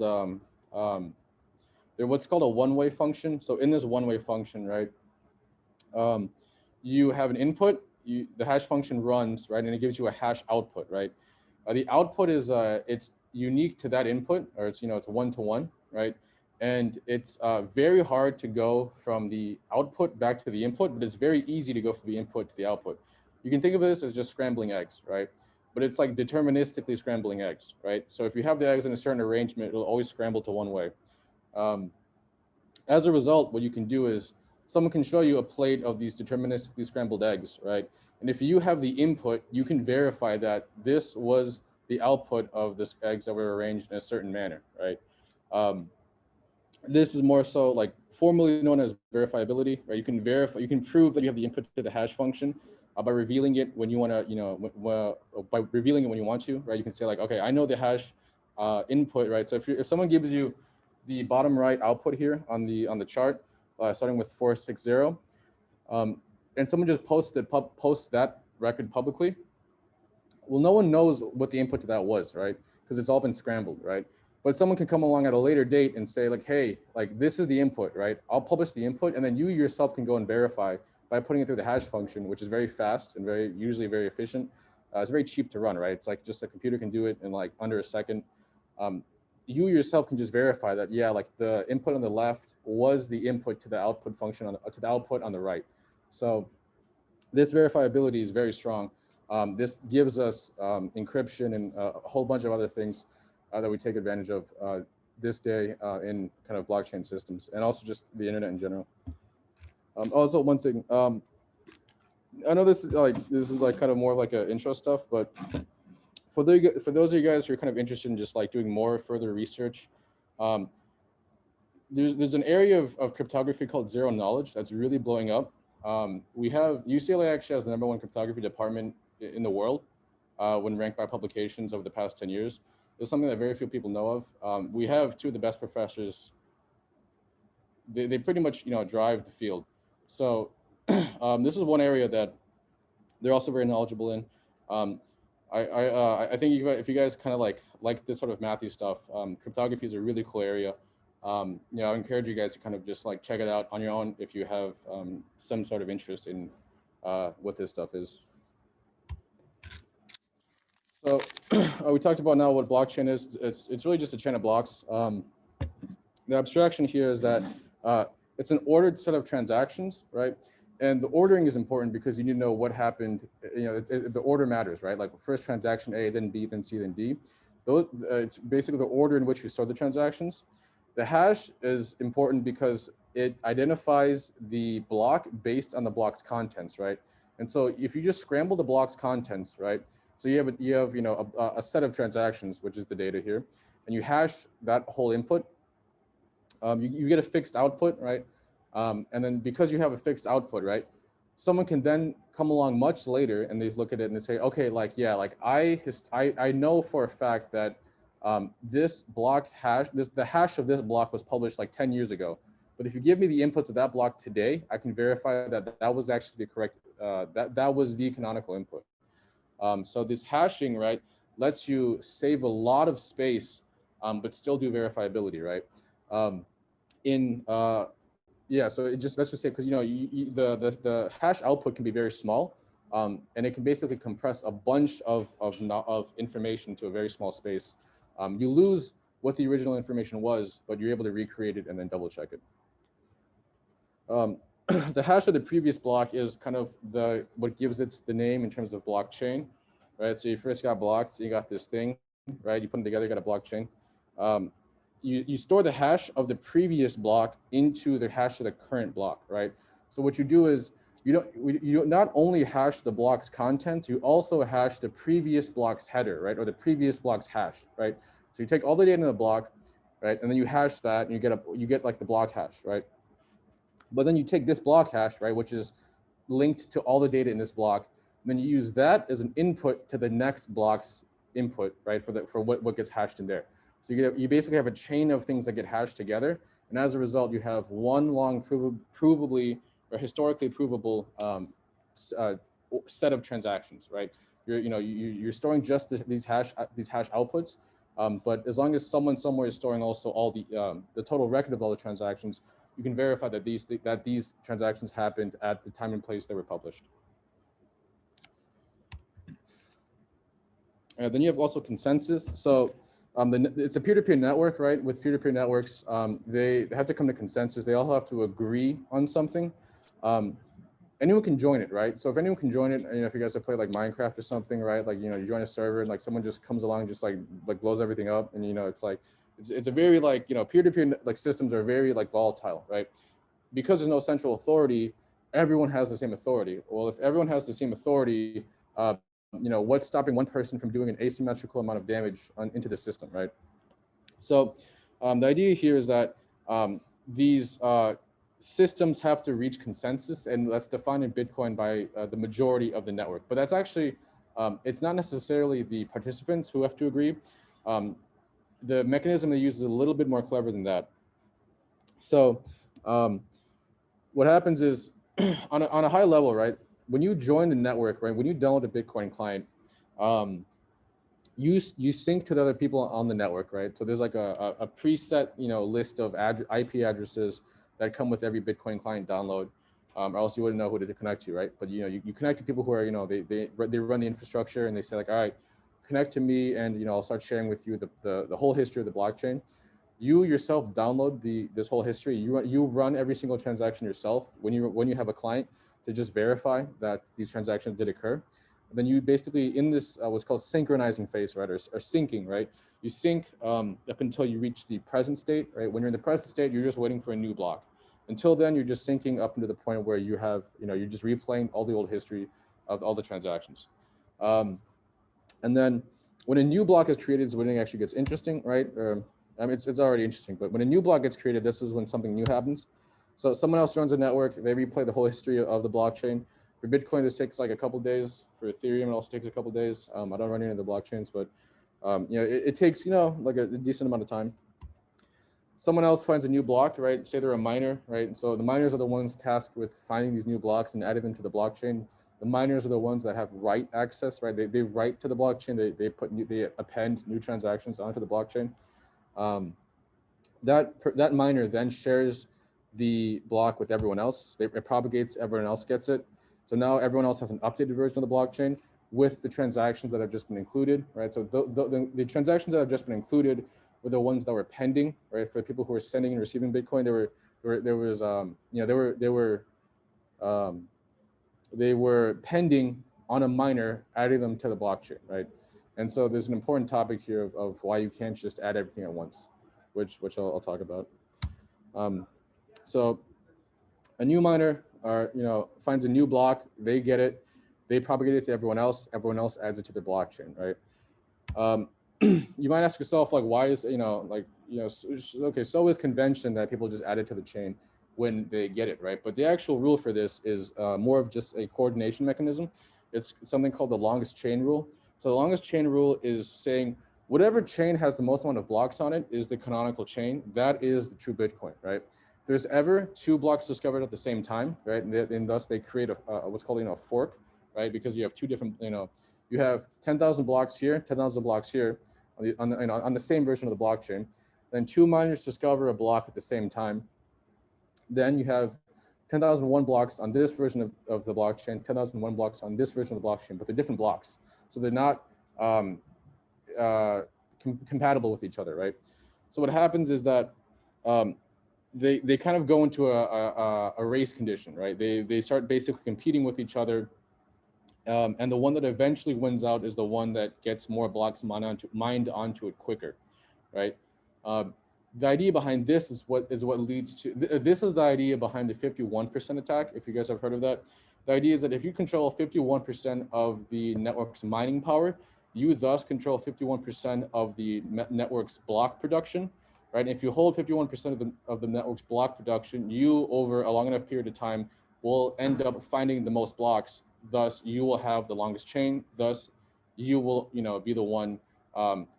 Speaker 1: they're what's called a one-way function. So in this one-way function, right, you have an input, the hash function runs, right, and it gives you a hash output, right? The output is, it's unique to that input, or it's, it's one-to-one, right? And it's very hard to go from the output back to the input, but it's very easy to go from the input to the output. You can think of this as just scrambling eggs, right? But it's like deterministically scrambling eggs, right? So if you have the eggs in a certain arrangement, it'll always scramble to one way. As a result, what you can do is someone can show you a plate of these deterministically scrambled eggs, right? And if you have the input, you can verify that this was the output of this eggs that were arranged in a certain manner, right? This is more so like formally known as verifiability, right? You can verify, you can prove that you have the input to the hash function by revealing it when you want to, by revealing it when you want to, right? You can say like, okay, I know the hash input, right? So if someone gives you the bottom right output here on the chart, starting with 460, and someone just posts that record publicly, well, no one knows what the input to that was, right? Because it's all been scrambled, right? But someone can come along at a later date and say like, hey, like this is the input, right? I'll publish the input, and then you yourself can go and verify by putting it through the hash function, which is very fast and usually very efficient. It's very cheap to run, right? It's like just a computer can do it in like under a second. You yourself can just verify that, yeah, like the input on the left was the input to the output function to the output on the right. So this verifiability is very strong. This gives us encryption and a whole bunch of other things that we take advantage of this day in kind of blockchain systems, and also just the internet in general. Also, one thing. I know this is like kind of more like a intro stuff, but for those of you guys who are kind of interested in just like doing more further research, um, there's an area of cryptography called zero knowledge that's really blowing up. We have UCLA actually has the #1 cryptography department in the world when ranked by publications over the past 10 years. It's something that very few people know of. We have two of the best professors. They pretty much drive the field. So this is one area that they're also very knowledgeable in. I think if you guys kind of like this sort of mathy stuff, cryptography is a really cool area. I encourage you guys to kind of just like check it out on your own if you have some sort of interest in what this stuff is. So we talked about now what blockchain is. It's really just a chain of blocks. The abstraction here is that it's an ordered set of transactions, right? And the ordering is important because you need to know what happened. The order matters, right? Like first transaction A, then B, then C, then D. It's basically the order in which you store the transactions. The hash is important because it identifies the block based on the block's contents, right? And so if you just scramble the block's contents, right? So you have a set of transactions, which is the data here, and you hash that whole input. You get a fixed output, right? And then because you have a fixed output, right? Someone can then come along much later and they look at it and they say, okay, I know for a fact that this block hash, the hash of this block was published like 10 years ago. But if you give me the inputs of that block today, I can verify that that was actually the correct, that was the canonical input. So this hashing, right, lets you save a lot of space, but still do verifiability, right? So let's just say, because the hash output can be very small, and it can basically compress a bunch of information to a very small space. You lose what the original information was, but you're able to recreate it and then double check it. The hash of the previous block is kind of what gives it the name in terms of blockchain, right? So you first got blocks, so you got this thing, right? You put them together, you got a blockchain. You store the hash of the previous block into the hash of the current block, right? So what you do is you not only hash the block's content, you also hash the previous block's header, right? Or the previous block's hash, right? So you take all the data in the block, right? And then you hash that and you get like the block hash, right? But then you take this block hash, right, which is linked to all the data in this block, and then you use that as an input to the next block's input, right, for what gets hashed in there. So you basically have a chain of things that get hashed together, and as a result, you have one long provably or historically provable set of transactions, right? You're storing just these hash outputs, but as long as someone somewhere is storing also all the total record of all the transactions, you can verify that these transactions happened at the time and place they were published. Then you have also consensus. So it's a peer-to-peer network, right? With peer-to-peer networks, they have to come to consensus. They all have to agree on something. Anyone can join it, right? So if anyone can join it, if you guys have played like Minecraft or something, right? Like, you join a server and like someone just comes along and just like blows everything up. And, it's like, it's a very like, peer-to-peer like systems are very like volatile, right? Because there's no central authority, everyone has the same authority. Well, if everyone has the same authority, what's stopping one person from doing an asymmetrical amount of damage into the system, right? So the idea here is that these systems have to reach consensus, and that's defined in Bitcoin by the majority of the network. But that's actually, it's not necessarily the participants who have to agree. The mechanism they use is a little bit more clever than that. So what happens is on a high level, right? When you join the network, right? When you download a Bitcoin client, you sync to the other people on the network, right? So there's like a preset, list of IP addresses that come with every Bitcoin client download, or else you wouldn't know who to connect to, right? But you connect to people who are, they run the infrastructure and they say like, all right, connect to me, and I'll start sharing with you the whole history of the blockchain. You yourself download this whole history. You run every single transaction yourself when you have a client to just verify that these transactions did occur. And then you basically in this what's called synchronizing phase, right, or syncing, right? You sync up until you reach the present state, right? When you're in the present state, you're just waiting for a new block. Until then, you're just syncing up into the point where you have, you're just replaying all the old history of all the transactions. And then when a new block is created is when it actually gets interesting, right? I mean, it's already interesting, but when a new block gets created, this is when something new happens. So someone else joins a network, they replay the whole history of the blockchain. For Bitcoin, this takes like a couple days. For Ethereum, it also takes a couple days. I don't run any of the blockchains, but it takes, like a decent amount of time. Someone else finds a new block, right? Say they're a miner, right? So the miners are the ones tasked with finding these new blocks and adding them to the blockchain. The miners are the ones that have write access, right? They write to the blockchain. They append new transactions onto the blockchain. That miner then shares the block with everyone else. It propagates, everyone else gets it. So now everyone else has an updated version of the blockchain with the transactions that have just been included, right? So the transactions that have just been included were the ones that were pending, right? For people who were sending and receiving Bitcoin, they were pending on a miner, adding them to the blockchain, right? And so there's an important topic here of why you can't just add everything at once, which I'll talk about. So a new miner finds a new block, they get it, they propagate it to everyone else adds it to the blockchain, right? You might ask yourself, like, why is, okay, so is convention that people just add it to the chain when they get it, right? But the actual rule for this is more of just a coordination mechanism. It's something called the longest chain rule. So the longest chain rule is saying whatever chain has the most amount of blocks on it is the canonical chain. That is the true Bitcoin, right? If there's ever two blocks discovered at the same time, right, and thus they create what's called a fork, right? Because you have two different, you have 10,000 blocks here, 10,000 blocks here on the same version of the blockchain. Then two miners discover a block at the same time. Then you have 10,001 blocks on this version of the blockchain, 10,001 blocks on this version of the blockchain, but they're different blocks. So they're not compatible with each other, right? So what happens is that they kind of go into a race condition, right? They start basically competing with each other. And the one that eventually wins out is the one that gets more blocks mined onto it quicker, right? The idea behind this is what leads to, this is the idea behind the 51% attack, if you guys have heard of that. The idea is that if you control 51% of the network's mining power, you thus control 51% of the network's block production, right? If you hold 51% of the network's block production, you, over a long enough period of time, will end up finding the most blocks. Thus, you will have the longest chain. Thus, you will, be the one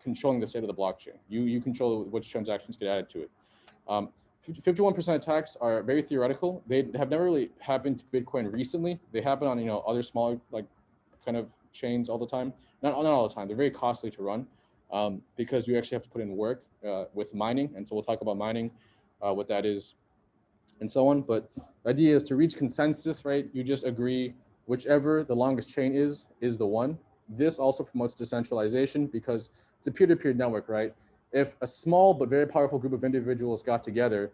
Speaker 1: controlling the state of the blockchain. You control which transactions get added to it. 51% attacks are very theoretical. They have never really happened to Bitcoin recently. They happen on other smaller kind of chains all the time. Not all the time. They're very costly to run because you actually have to put in work with mining. And so we'll talk about mining, what that is, and so on. But the idea is to reach consensus, right? You just agree whichever the longest chain is the one. This also promotes decentralization because it's a peer-to-peer network, right? If a small but very powerful group of individuals got together,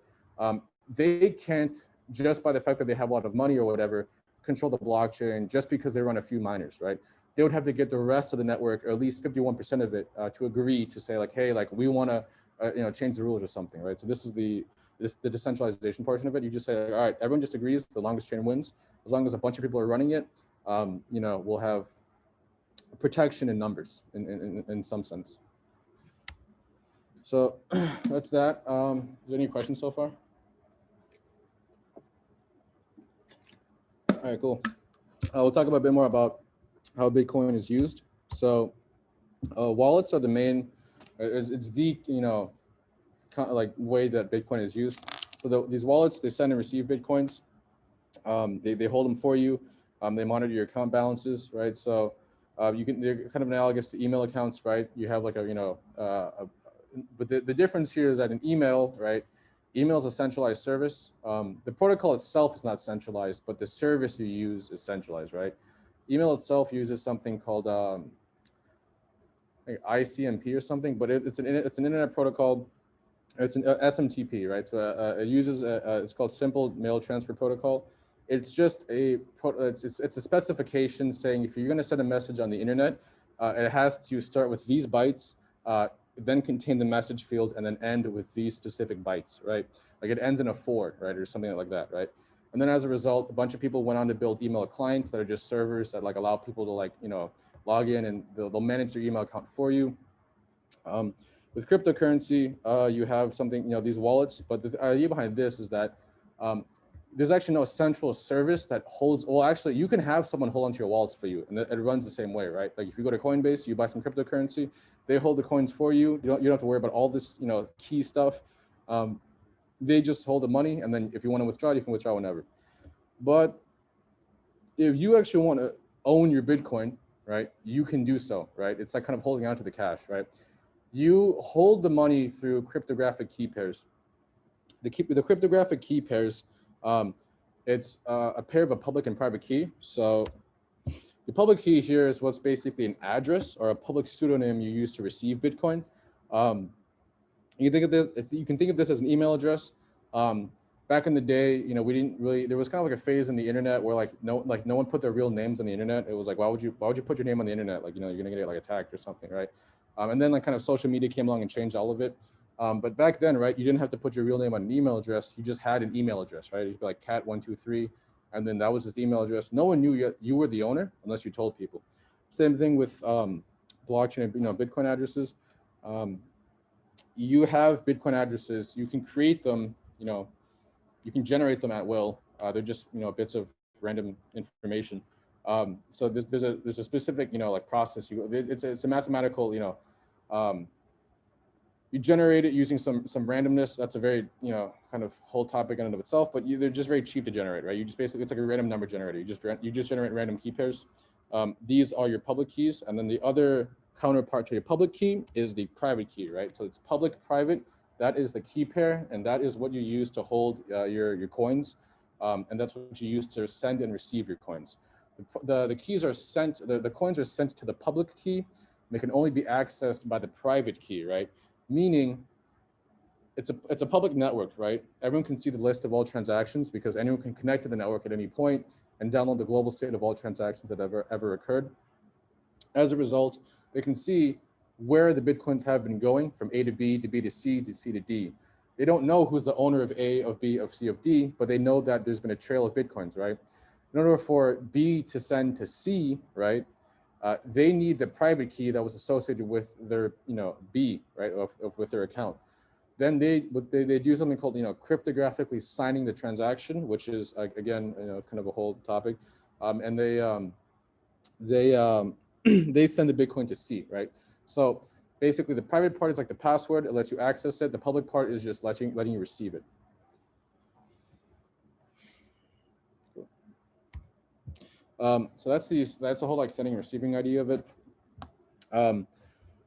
Speaker 1: they can't, just by the fact that they have a lot of money or whatever, control the blockchain just because they run a few miners, right? They would have to get the rest of the network, or at least 51% of it, to agree to say, like, hey, like, we want to change the rules or something, right? So this is the decentralization portion of it. You just say, all right, everyone just agrees, the longest chain wins. As long as a bunch of people are running it, we'll have protection in numbers in some sense. So that's that. Is there any questions so far? All right, cool. We'll talk about a bit more about how Bitcoin is used. So wallets are the main, it's the, way that Bitcoin is used. So these wallets, they send and receive Bitcoins. They hold them for you. They monitor your account balances, right? So they're kind of analogous to email accounts, right? You have like but the difference here is that in email, right? Email is a centralized service. The protocol itself is not centralized, but the service you use is centralized, right? Email itself uses something called ICMP or something, but it's an internet protocol. It's an SMTP, right? So it uses it's called Simple Mail Transfer Protocol. It's just it's a specification saying if you're going to send a message on the internet, it has to start with these bytes then contain the message field, and then end with these specific bytes, right? Like it ends in a 4, right, or something like that, right? And then as a result, a bunch of people went on to build email clients that are just servers that like allow people to like, you know, log in and they'll manage their email account for you. With cryptocurrency, you have something, you know, these wallets, but the idea behind this is that there's actually no central service that holds, well, actually you can have someone hold onto your wallets for you, and it runs the same way, right? Like if you go to Coinbase, you buy some cryptocurrency, they hold the coins for you. You don't have to worry about all this, you know, key stuff. They just hold the money, and then if you want to withdraw, you can withdraw whenever. But if you actually want to own your Bitcoin, right, you can do so, right? It's like kind of holding on to the cash, right? You hold the money through cryptographic key pairs. The cryptographic key pairs, it's a pair of a public and private key. So the public key here is what's basically an address or a public pseudonym you use to receive Bitcoin. You can think of this as an email address. Back in the day, you know, we didn't really, there was kind of like a phase in the internet where like no one put their real names on the internet. It was like, why would you put your name on the internet? Like, you know, you're gonna get like attacked or something, right? And then like kind of social media came along and changed all of it. But back then, right, you didn't have to put your real name on an email address. You just had an email address, right? You'd be like cat123, and then that was his email address. No one knew you were the owner unless you told people. Same thing with blockchain, you know, Bitcoin addresses. You have Bitcoin addresses. You can create them, you know, you can generate them at will. They're just, you know, bits of random information. So there's a specific, you know, like process. It's a mathematical, you know, you generate it using some randomness. That's a very, you know, kind of whole topic in and of itself. But they're just very cheap to generate, right? You just basically, it's like a random number generator. You just generate random key pairs. These are your public keys, and then the other counterpart to your public key is the private key, right? So it's public, private. That is the key pair, and that is what you use to hold your coins, and that's what you use to send and receive your coins. The keys are sent, the coins are sent to the public key. They can only be accessed by the private key, right? Meaning, it's a public network, right? Everyone can see the list of all transactions because anyone can connect to the network at any point and download the global state of all transactions that ever occurred. As a result, they can see where the Bitcoins have been going from A to B to C to C to D. They don't know who's the owner of A, of B, of C, of D, but they know that there's been a trail of Bitcoins, right? In order for B to send to C, right, they need the private key that was associated with their, you know, B, right, with their account. Then they do something called, you know, cryptographically signing the transaction, which is again, you know, kind of a whole topic, and they they send the Bitcoin to C, right? So basically, the private part is like the password; it lets you access it. The public part is just letting you receive it. So that's the whole like sending and receiving idea of it.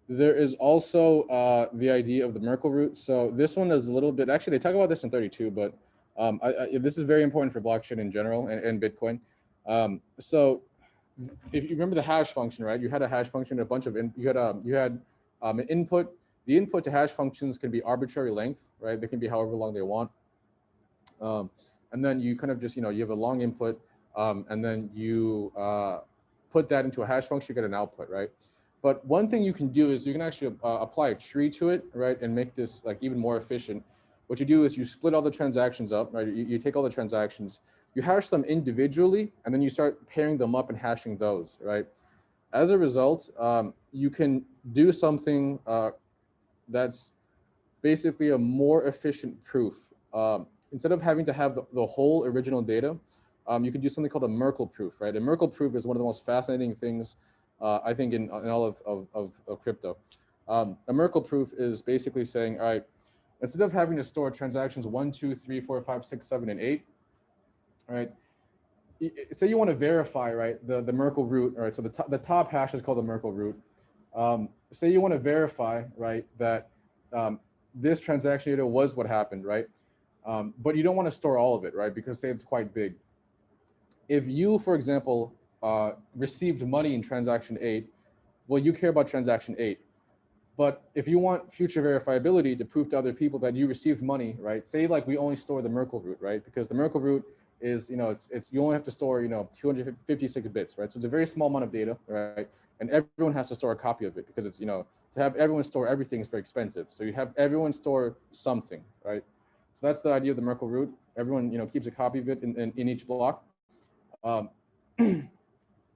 Speaker 1: There is also the idea of the Merkle Root. So this one is a little bit, actually they talk about this in 32, but this is very important for blockchain in general and Bitcoin. So if you remember the hash function, right? You had a hash function, a bunch of, you had an input. The input to hash functions can be arbitrary length, right? They can be however long they want. And then you kind of just, you know, you have a long input, and then you put that into a hash function, you get an output, right? But one thing you can do is you can actually apply a tree to it, right? And make this like even more efficient. What you do is you split all the transactions up, right? You take all the transactions, you hash them individually, and then you start pairing them up and hashing those, right? As a result, you can do something that's basically a more efficient proof. Instead of having to have the whole original data, you can do something called a Merkle proof, right? A Merkle proof is one of the most fascinating things, I think, in all of crypto. A Merkle proof is basically saying, all right, instead of having to store transactions 1, 2, 3, 4, 5, 6, 7, and 8, right? Say you want to verify, right, the Merkle root, right? So the top hash is called the Merkle root. Say you want to verify, right, that this transaction data was what happened, right? But you don't want to store all of it, right? Because say it's quite big. If you, for example, received money in transaction 8, well, you care about transaction 8. But if you want future verifiability to prove to other people that you received money, right? Say like we only store the Merkle root, right? Because the Merkle root is, you know, it's you only have to store, you know, 256 bits, right? So it's a very small amount of data, right? And everyone has to store a copy of it because it's, you know, to have everyone store everything is very expensive. So you have everyone store something, right? So that's the idea of the Merkle root. Everyone, keeps a copy of it in each block. Um,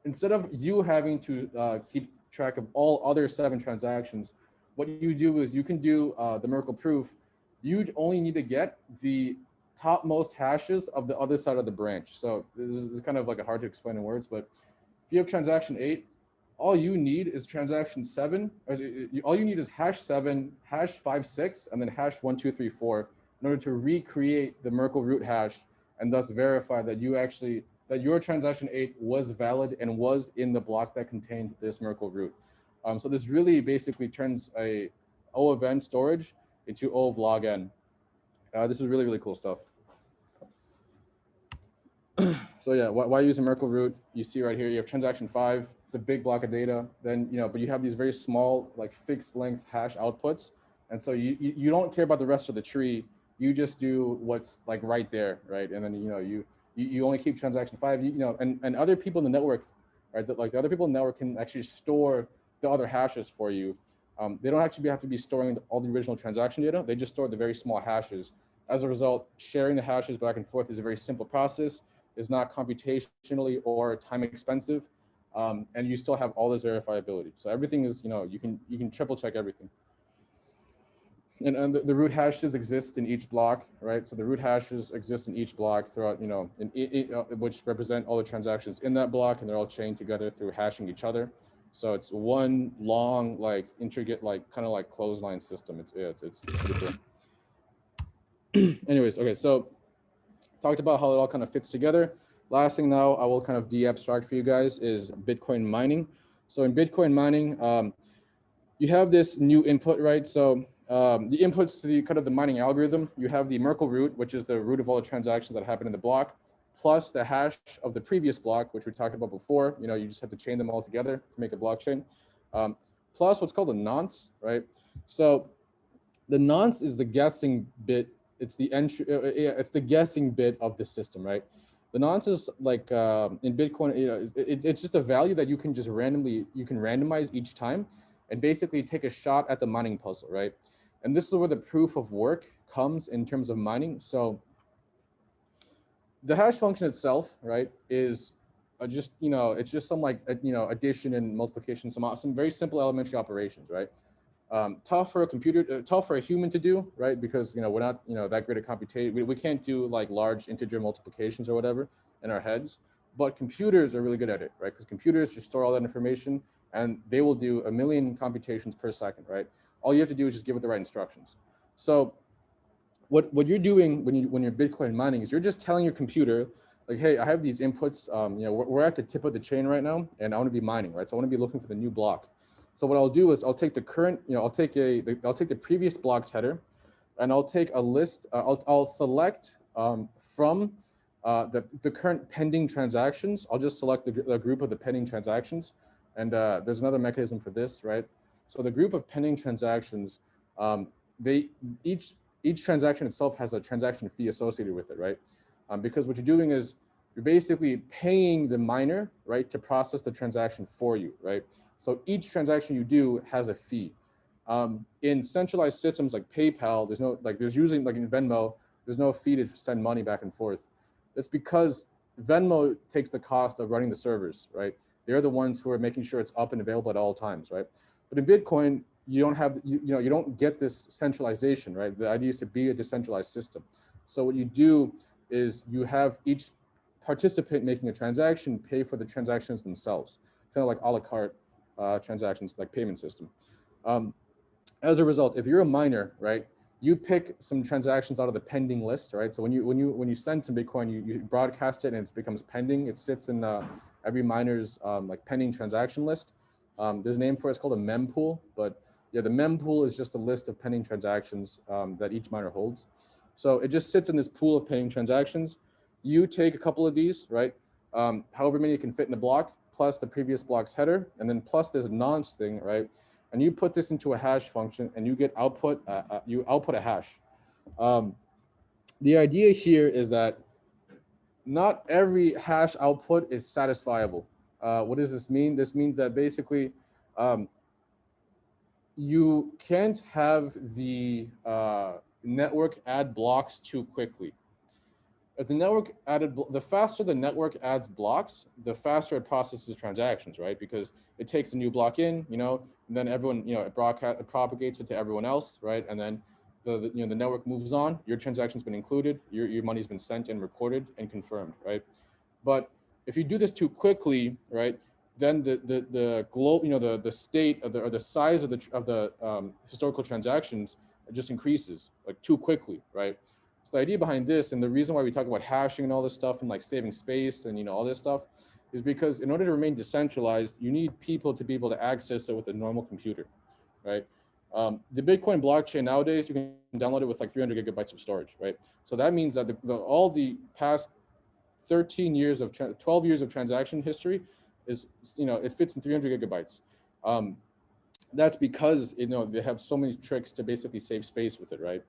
Speaker 1: instead of you having to keep track of all other 7 transactions, what you do is you can do the Merkle proof. You'd only need to get the topmost hashes of the other side of the branch. So this is kind of like hard to explain in words, but if you have transaction 8, all you need is transaction 7. All you need is #7, #56, and then #1234 in order to recreate the Merkle root hash and thus verify that your transaction 8 was valid and was in the block that contained this Merkle root. So this really basically turns a O of n storage into O of log n. This is really, really cool stuff. So yeah, why use a Merkle root? You see right here, you have transaction 5. It's a big block of data. Then, but you have these very small, like fixed length hash outputs. And so you don't care about the rest of the tree. You just do what's like right there, right? And then, you only keep transaction 5, and other people in the network, right? Like the other people in the network can actually store the other hashes for you. They don't actually have to be storing all the original transaction data. They just store the very small hashes. As a result, sharing the hashes back and forth is a very simple process. Is not computationally or time expensive, and you still have all this verifiability. So everything is, you can triple check everything. And the root hashes exist in each block, right? So the root hashes exist in each block throughout, which represent all the transactions in that block, and they're all chained together through hashing each other. So it's one long, like intricate, like kind of like clothesline system. It's pretty cool. Anyways, okay, so talked about how it all kind of fits together. Last thing now I will kind of de-abstract for you guys is Bitcoin mining. So in Bitcoin mining, you have this new input, right? So the inputs to the kind of the mining algorithm, you have the Merkle root, which is the root of all the transactions that happen in the block, plus the hash of the previous block, which we talked about before. You just have to chain them all together to make a blockchain. Plus what's called a nonce, right? So the nonce is the guessing bit. It's the entry. It's the guessing bit of the system, right? The nonce is like in Bitcoin. It's just a value that you can just randomize each time, and basically take a shot at the mining puzzle, right? And this is where the proof of work comes in terms of mining. So the hash function itself, right, is just it's just some like addition and multiplication, some very simple elementary operations, right? Tough for a computer, tough for a human to do, right? Because we're not that great at computation. We can't do like large integer multiplications or whatever in our heads, but computers are really good at it, right? Because computers just store all that information and they will do 1 million computations per second, right? All you have to do is just give it the right instructions. So what you're doing when you're Bitcoin mining is you're just telling your computer, like, hey, I have these inputs. We're at the tip of the chain right now, and I want to be mining, right? So I want to be looking for the new block. So what I'll do is I'll take the current, I'll take the previous block's header, and I'll take a list. I'll select from the current pending transactions. I'll just select the group of the pending transactions, and there's another mechanism for this, right? So the group of pending transactions, each transaction itself has a transaction fee associated with it, right? Because what you're doing is you're basically paying the miner, right, to process the transaction for you, right? So each transaction you do has a fee. In centralized systems like PayPal, there's usually like in Venmo, there's no fee to send money back and forth. It's because Venmo takes the cost of running the servers, right? They're the ones who are making sure it's up and available at all times, right? But in Bitcoin, you don't have, you don't get this centralization, right? The idea is to be a decentralized system. So what you do is you have each participant making a transaction pay for the transactions themselves, kind of like a la carte transactions, like payment system. As a result, if you're a miner, right, you pick some transactions out of the pending list, right? So when you send some Bitcoin, you broadcast it and it becomes pending. It sits in every miner's like pending transaction list. There's a name for it. It's called a mempool, but yeah, the mempool is just a list of pending transactions that each miner holds. So it just sits in this pool of pending transactions. You take a couple of these, right? However many you can fit in the block, plus the previous block's header, and then plus this nonce thing, right? And you put this into a hash function, and you get output. You output a hash. The idea here is that not every hash output is satisfiable. What does this mean? This means that basically, you can't have the network add blocks too quickly. If the network the faster the network adds blocks, the faster it processes transactions, right? Because it takes a new block in, and then everyone, it propagates it to everyone else, right? And then the network moves on. Your transaction's been included. Your money's been sent and recorded and confirmed, right? But if you do this too quickly, right, then the globe, the state of or the size of the historical transactions just increases like too quickly, right? So the idea behind this, and the reason why we talk about hashing and all this stuff and like saving space and all this stuff, is because in order to remain decentralized, you need people to be able to access it with a normal computer, right? The Bitcoin blockchain nowadays, you can download it with like 300 gigabytes of storage, right? So that means that all the past 13 years of 12 years of transaction history is, it fits in 300 gigabytes. That's because, they have so many tricks to basically save space with it, right?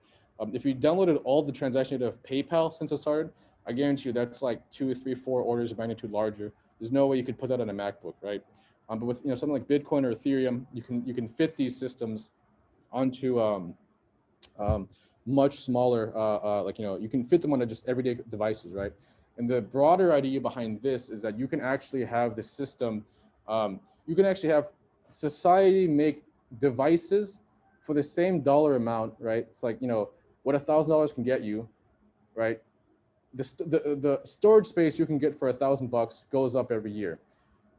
Speaker 1: If you downloaded all the transaction data of PayPal since it started, I guarantee you that's like 2, 3, 4 orders of magnitude larger. There's no way you could put that on a MacBook, right? But with something like Bitcoin or Ethereum, you can fit these systems onto much smaller, you can fit them on just everyday devices, right? And the broader idea behind this is that you can actually have the system, you can actually have society make devices for the same dollar amount, right? It's like, what $1,000 can get you, right? The storage space you can get for $1,000 goes up every year.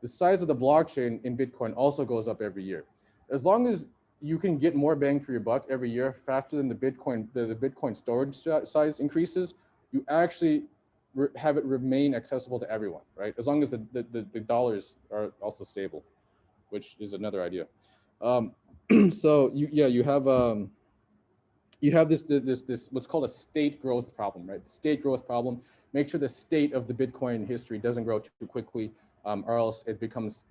Speaker 1: The size of the blockchain in Bitcoin also goes up every year. As long as you can get more bang for your buck every year faster than the Bitcoin storage size increases, you actually have it remain accessible to everyone, right? As long as the dollars are also stable, which is another idea. So you have this what's called a state growth problem, right? The state growth problem. Make sure the state of the Bitcoin history doesn't grow too quickly, or else it becomes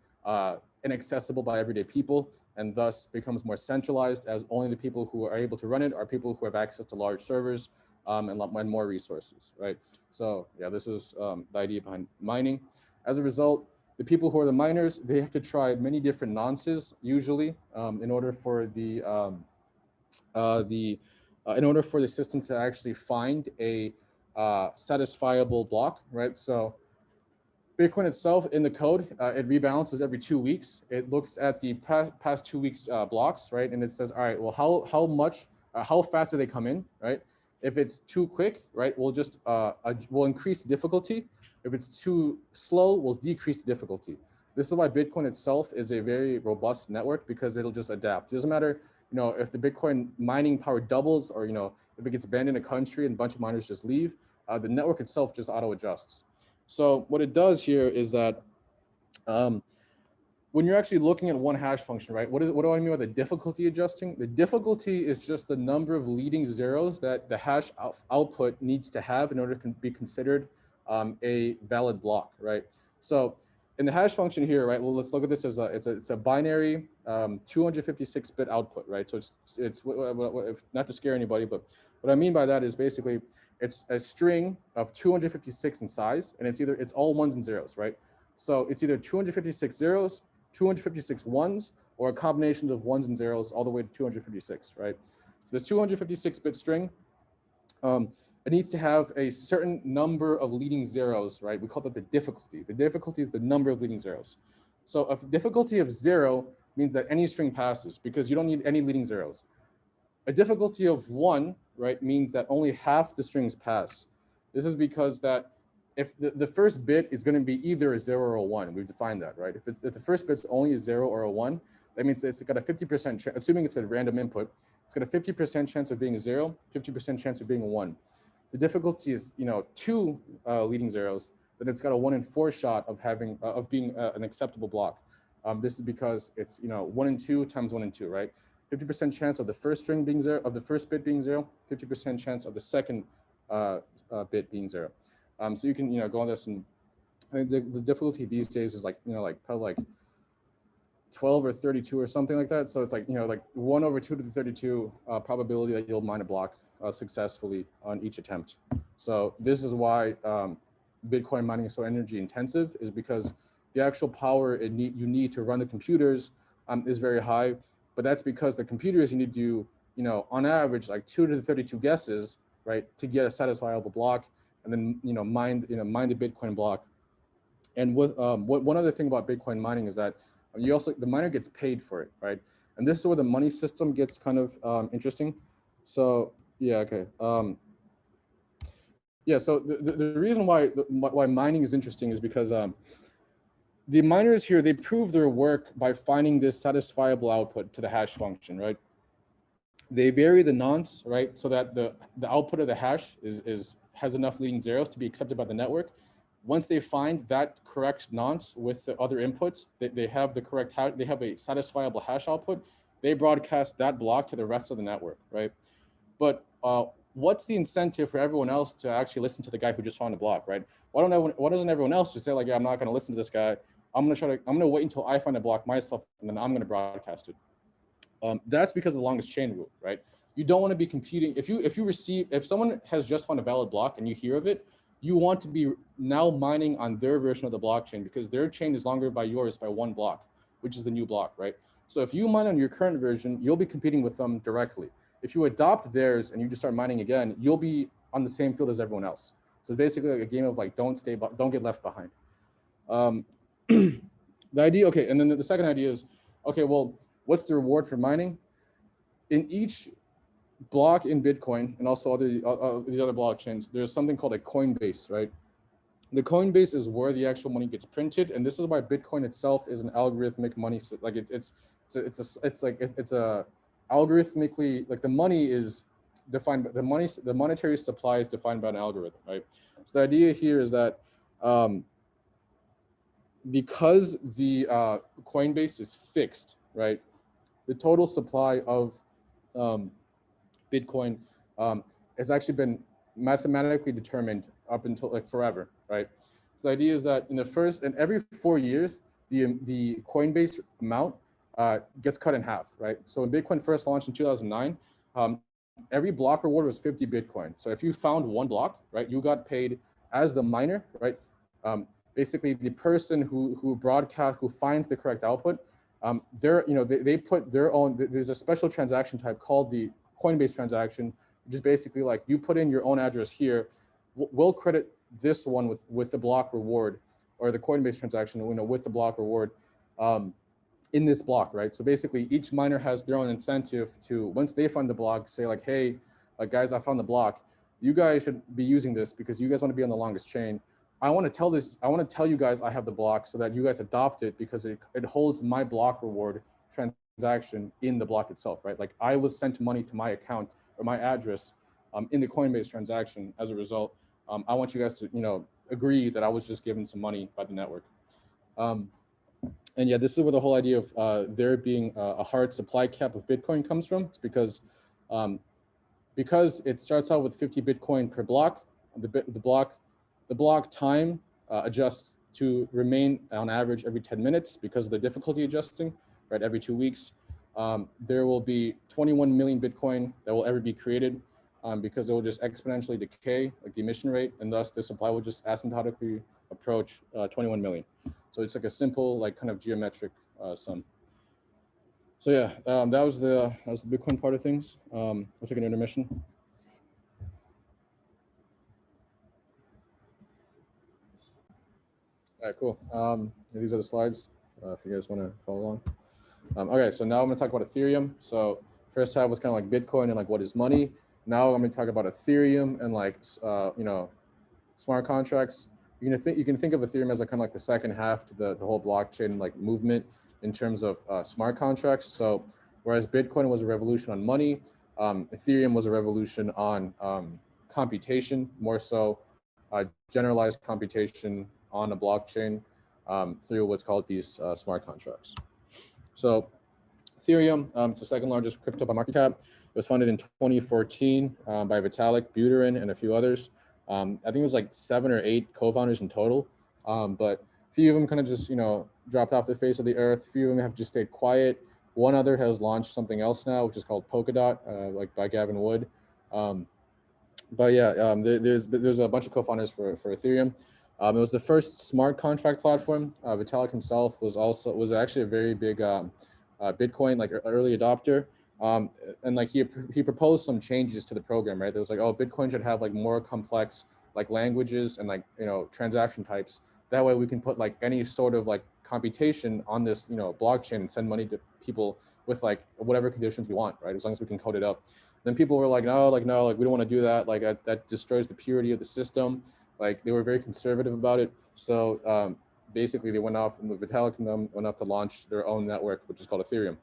Speaker 1: inaccessible by everyday people, and thus becomes more centralized, as only the people who are able to run it are people who have access to large servers and more resources, right? So yeah, this is the idea behind mining. As a result, the people who are the miners, they have to try many different nonces usually in order for the system to actually find a satisfiable block, right? So Bitcoin itself in the code, it rebalances every 2 weeks. It looks at the past 2 weeks blocks, right? And it says, all right, well, how fast do they come in, right? If it's too quick, right, we'll increase difficulty. If it's too slow, we'll decrease difficulty. This is why Bitcoin itself is a very robust network, because it'll just adapt. It doesn't matter, if the Bitcoin mining power doubles, or, if it gets banned in a country and a bunch of miners just leave, the network itself just auto adjusts. So what it does here is that when you're actually looking at one hash function, right? What do I mean by the difficulty adjusting? The difficulty is just the number of leading zeros that the hash output needs to have in order to be considered a valid block, right? So in the hash function here, right? Well, let's look at this as it's a binary 256-bit output, right? So it's not to scare anybody, but what I mean by that is basically it's a string of 256 in size, and it's all ones and zeros, right? So it's either 256 zeros, 256 ones, or a combination of ones and zeros all the way to 256, right? So this 256-bit string, it needs to have a certain number of leading zeros, right? We call that the difficulty. The difficulty is the number of leading zeros. So a difficulty of 0 means that any string passes, because you don't need any leading zeros. A difficulty of 1, right, means that only half the strings pass. This is because that if the first bit is going to be either a 0 or a 1, we've defined that, right? If the first bit's only a 0 or a 1, that means it's got a 50% chance, assuming it's a random input, it's got a 50% chance of being a 0, 50% chance of being a 1. The difficulty is, 2 leading zeros, then it's got a 1 in 4 shot of being an acceptable block. This is because it's 1 in 2 times 1 in 2, right? 50% chance of the first string being 0, of the first bit being 0, 50% chance of the second bit being 0. So you can go on this, and the difficulty these days is probably 12 or 32 or something like that. So it's like 1 over 2 to the 32 probability that you'll mine a block successfully on each attempt. So this is why Bitcoin mining is so energy intensive, is because the actual power you need to run the computers is very high. but that's because the computers need to do, you know, on average, like 2 to the 32 guesses, right, to get a satisfiable block, and then, you know, mine the Bitcoin block. And with one other thing about Bitcoin mining is that you also, the miner gets paid for it, right? And this is where the money system gets kind of interesting. So yeah, okay. Yeah, so the reason why mining is interesting is because the miners here, they prove their work by finding this satisfiable output to the hash function, right? They vary the nonce, right, so that the output of the hash has enough leading zeros to be accepted by the network. Once they find that correct nonce with the other inputs, they have the correct hash, they have a satisfiable hash output, they broadcast that block to the rest of the network, right? But what's the incentive for everyone else to actually listen to the guy who just found a block, right? Why doesn't everyone else just say, like, yeah, I'm not going to listen to this guy. I'm going to wait until I find a block myself, and then I'm going to broadcast it. That's because of the longest chain rule, right? You don't want to be competing. If someone has just found a valid block and you hear of it, you want to be now mining on their version of the blockchain, because their chain is longer by yours by one block, which is the new block, right? So if you mine on your current version, you'll be competing with them directly. If you adopt theirs and you just start mining again, you'll be on the same field as everyone else. So it's basically like a game of like, don't get left behind. The idea, okay, and then the second idea is, okay, well, what's the reward for mining? In each block in Bitcoin and also the other blockchains, there's something called a Coinbase, right? The Coinbase is where the actual money gets printed, and this is why Bitcoin itself is an algorithmic money. Like it's a algorithmically, like the money is defined, the monetary supply is defined by an algorithm, right? So the idea here is that because the Coinbase is fixed, right? The total supply of Bitcoin has actually been mathematically determined up until like forever, right? So the idea is that every 4 years, the Coinbase amount gets cut in half, right? So when Bitcoin first launched in 2009, every block reward was 50 Bitcoin. So if you found one block, right, you got paid as the miner, right? Basically, the person who finds the correct output, they put their own. There's a special transaction type called the Coinbase transaction, which is basically like you put in your own address here. We'll credit this one with the block reward, or the Coinbase transaction, with the block reward in this block, right? So basically, each miner has their own incentive to, once they find the block, say like, hey, like guys, I found the block. You guys should be using this because you guys want to be on the longest chain. I want to tell you guys I have the block so that you guys adopt it, because it holds my block reward transaction in the block itself, right? Like I was sent money to my account or my address in the Coinbase transaction. As a result, I want you guys to, agree that I was just given some money by the network. And yeah, this is where the whole idea of there being a hard supply cap of Bitcoin comes from. It's because it starts out with 50 Bitcoin per block. The block time adjusts to remain on average every 10 minutes because of the difficulty adjusting, right? Every 2 weeks. There will be 21 million Bitcoin that will ever be created because it will just exponentially decay, like the emission rate, and thus the supply will just asymptotically approach 21 million. So it's like a simple, like kind of geometric sum. So yeah, that was the Bitcoin part of things. We'll take an intermission. All right, cool. These are the slides if you guys want to follow along. Okay, so now I'm going to talk about Ethereum. So first half was kind of like Bitcoin and like what is money. Now I'm going to talk about Ethereum and like smart contracts. You can think of Ethereum as like kind of like the second half to the whole blockchain like movement in terms of smart contracts. So whereas Bitcoin was a revolution on money, Ethereum was a revolution on computation, more so generalized computation on a blockchain through what's called these smart contracts. So Ethereum, it's the second largest crypto by market cap. It was funded in 2014 by Vitalik Buterin and a few others. I think it was like 7 or 8 co-founders in total, but a few of them kind of just dropped off the face of the earth. A few of them have just stayed quiet. One other has launched something else now, which is called Polkadot, like by Gavin Wood. But yeah, there's a bunch of co-founders for Ethereum. It was the first smart contract platform. Vitalik himself was actually a very big Bitcoin, like an early adopter. And like he proposed some changes to the program, right? There was like, oh, Bitcoin should have like more complex like languages and like, you know, transaction types. That way we can put like any sort of like computation on this, you know, blockchain and send money to people with like whatever conditions we want, right? As long as we can code it up. Then people were like, no, like, no, like we don't want to do that. Like that destroys the purity of the system. Like they were very conservative about it. So basically they went off, and Vitalik and them went off to launch their own network, which is called Ethereum.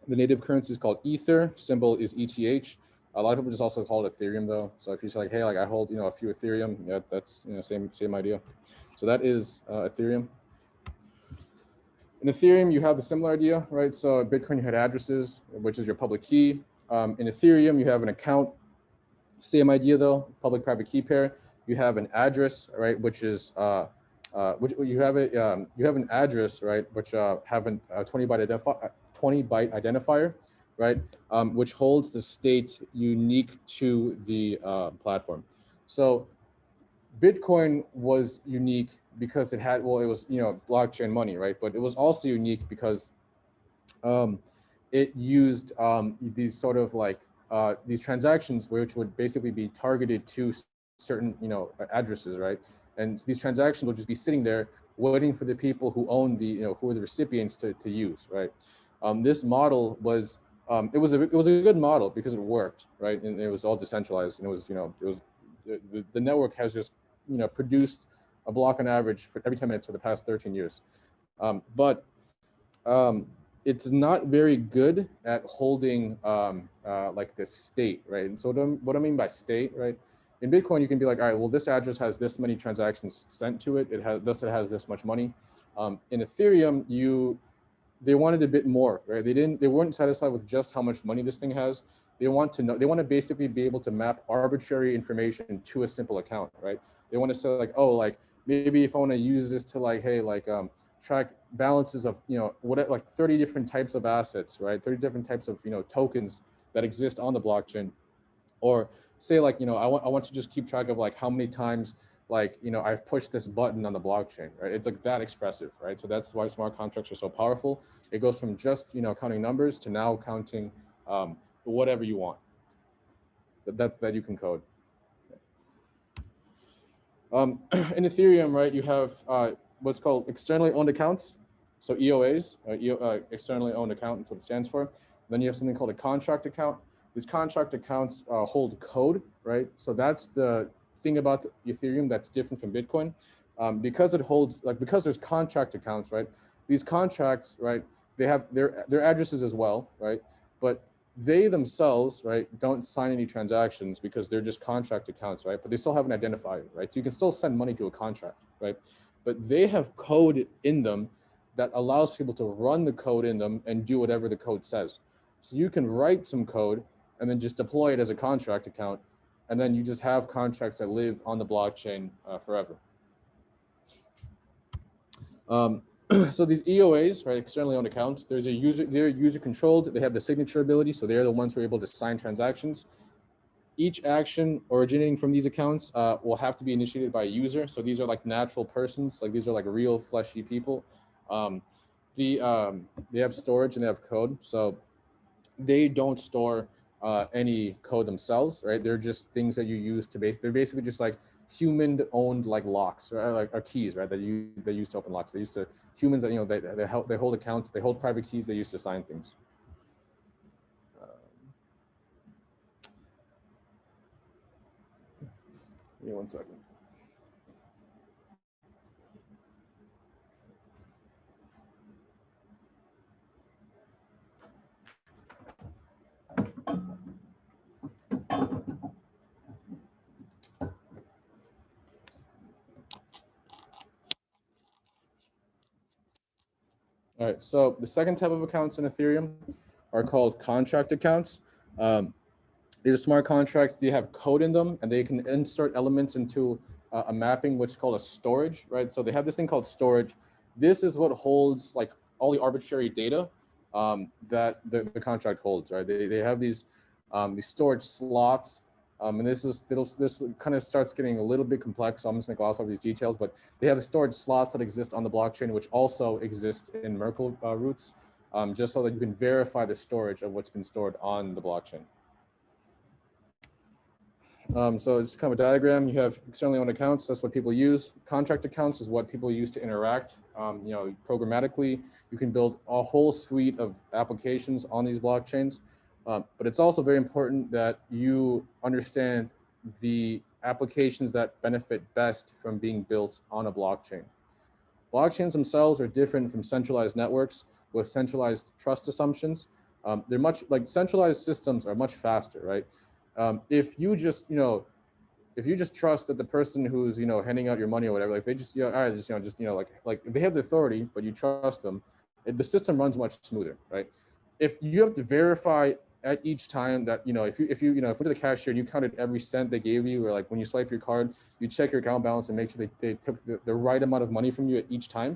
Speaker 1: The native currency is called Ether. Symbol is ETH. A lot of people just also call it Ethereum though. So if you say like, hey, like I hold, you know, a few Ethereum, yeah, that's, you know, same idea. So that is Ethereum. In Ethereum, you have the similar idea, right? So Bitcoin, you had addresses, which is your public key. In Ethereum, you have an account. Same idea though, public-private key pair. You have an address, right, which is which you have an address, right, which have a 20-byte identifier, right, which holds the state unique to the platform. So Bitcoin was unique because it had, well, it was, you know, blockchain money, right, but it was also unique because it used these sort of like these transactions, which would basically be targeted to certain, you know, addresses, right? And these transactions will just be sitting there waiting for the people who own the, you know, who are the recipients to use, right? This model was, it was a good model because it worked, right? And it was all decentralized, and it was, you know, it was the network has just, you know, produced a block on average for every 10 minutes for the past 13 years. But it's not very good at holding like this state, right? And so what I mean by state, right? In Bitcoin, you can be like, all right, well, this address has this many transactions sent to it. It has this much money. In Ethereum, they wanted a bit more, right? They weren't satisfied with just how much money this thing has. They want to basically be able to map arbitrary information to a simple account, right? They want to say like, oh, like maybe if I want to use this to like, hey, like track balances of, you know, what, like 30 different types of assets, right? 30 different types of, you know, tokens that exist on the blockchain. Or say like, you know, I want to just keep track of like how many times, like, you know, I've pushed this button on the blockchain, right? It's like that expressive, right? So that's why smart contracts are so powerful. It goes from just, you know, counting numbers to now counting whatever you want. That you can code. In Ethereum, right, you have what's called externally owned accounts. So EOAs, externally owned account, that's what it stands for. Then you have something called a contract account. These contract accounts hold code, right? So that's the thing about Ethereum that's different from Bitcoin. Because it holds, like, because there's contract accounts, right? These contracts, right, they have their addresses as well, right? But they themselves, right, don't sign any transactions because they're just contract accounts, right? But they still have an identifier, right? So you can still send money to a contract, right? But they have code in them that allows people to run the code in them and do whatever the code says. So you can write some code and then just deploy it as a contract account, and then you just have contracts that live on the blockchain forever. So these EOAs, right, externally owned accounts, they're user controlled. They have the signature ability, so they're the ones who are able to sign transactions. Each action originating from these accounts will have to be initiated by a user. So these are like natural persons, like these are like real fleshy people. They have storage and they have code, so they don't store any code themselves, right? They're just things that you use to they're basically just like human-owned like locks, right? Like or keys, right? That they use to open locks. They used to humans that, you know, they hold accounts, they hold private keys. They used to sign things. Give me 1 second. All right, so the second type of accounts in Ethereum are called contract accounts. These are smart contracts. They have code in them, and they can insert elements into a mapping, which is called a storage, right? So they have this thing called storage. This is what holds like all the arbitrary data that the contract holds, right? They have these storage slots. And this kind of starts getting a little bit complex. So I'm just going to gloss over these details, but they have storage slots that exist on the blockchain, which also exist in Merkle roots. just so that you can verify the storage of what's been stored on the blockchain. So it's kind of a diagram. You have externally owned accounts. That's what people use. Contract accounts is what people use to interact. Programmatically, you can build a whole suite of applications on these blockchains. But it's also very important that you understand the applications that benefit best from being built on a blockchain. Blockchains themselves are different from centralized networks with centralized trust assumptions. They're much like centralized systems are much faster, right? If you just trust that the person who's handing out your money or whatever, like they just all right, like if they have the authority, but you trust them, the system runs much smoother, right? If you have to verify at each time that if you went to the cashier and you counted every cent they gave you, or like when you swipe your card, you check your account balance and make sure they took the right amount of money from you at each time.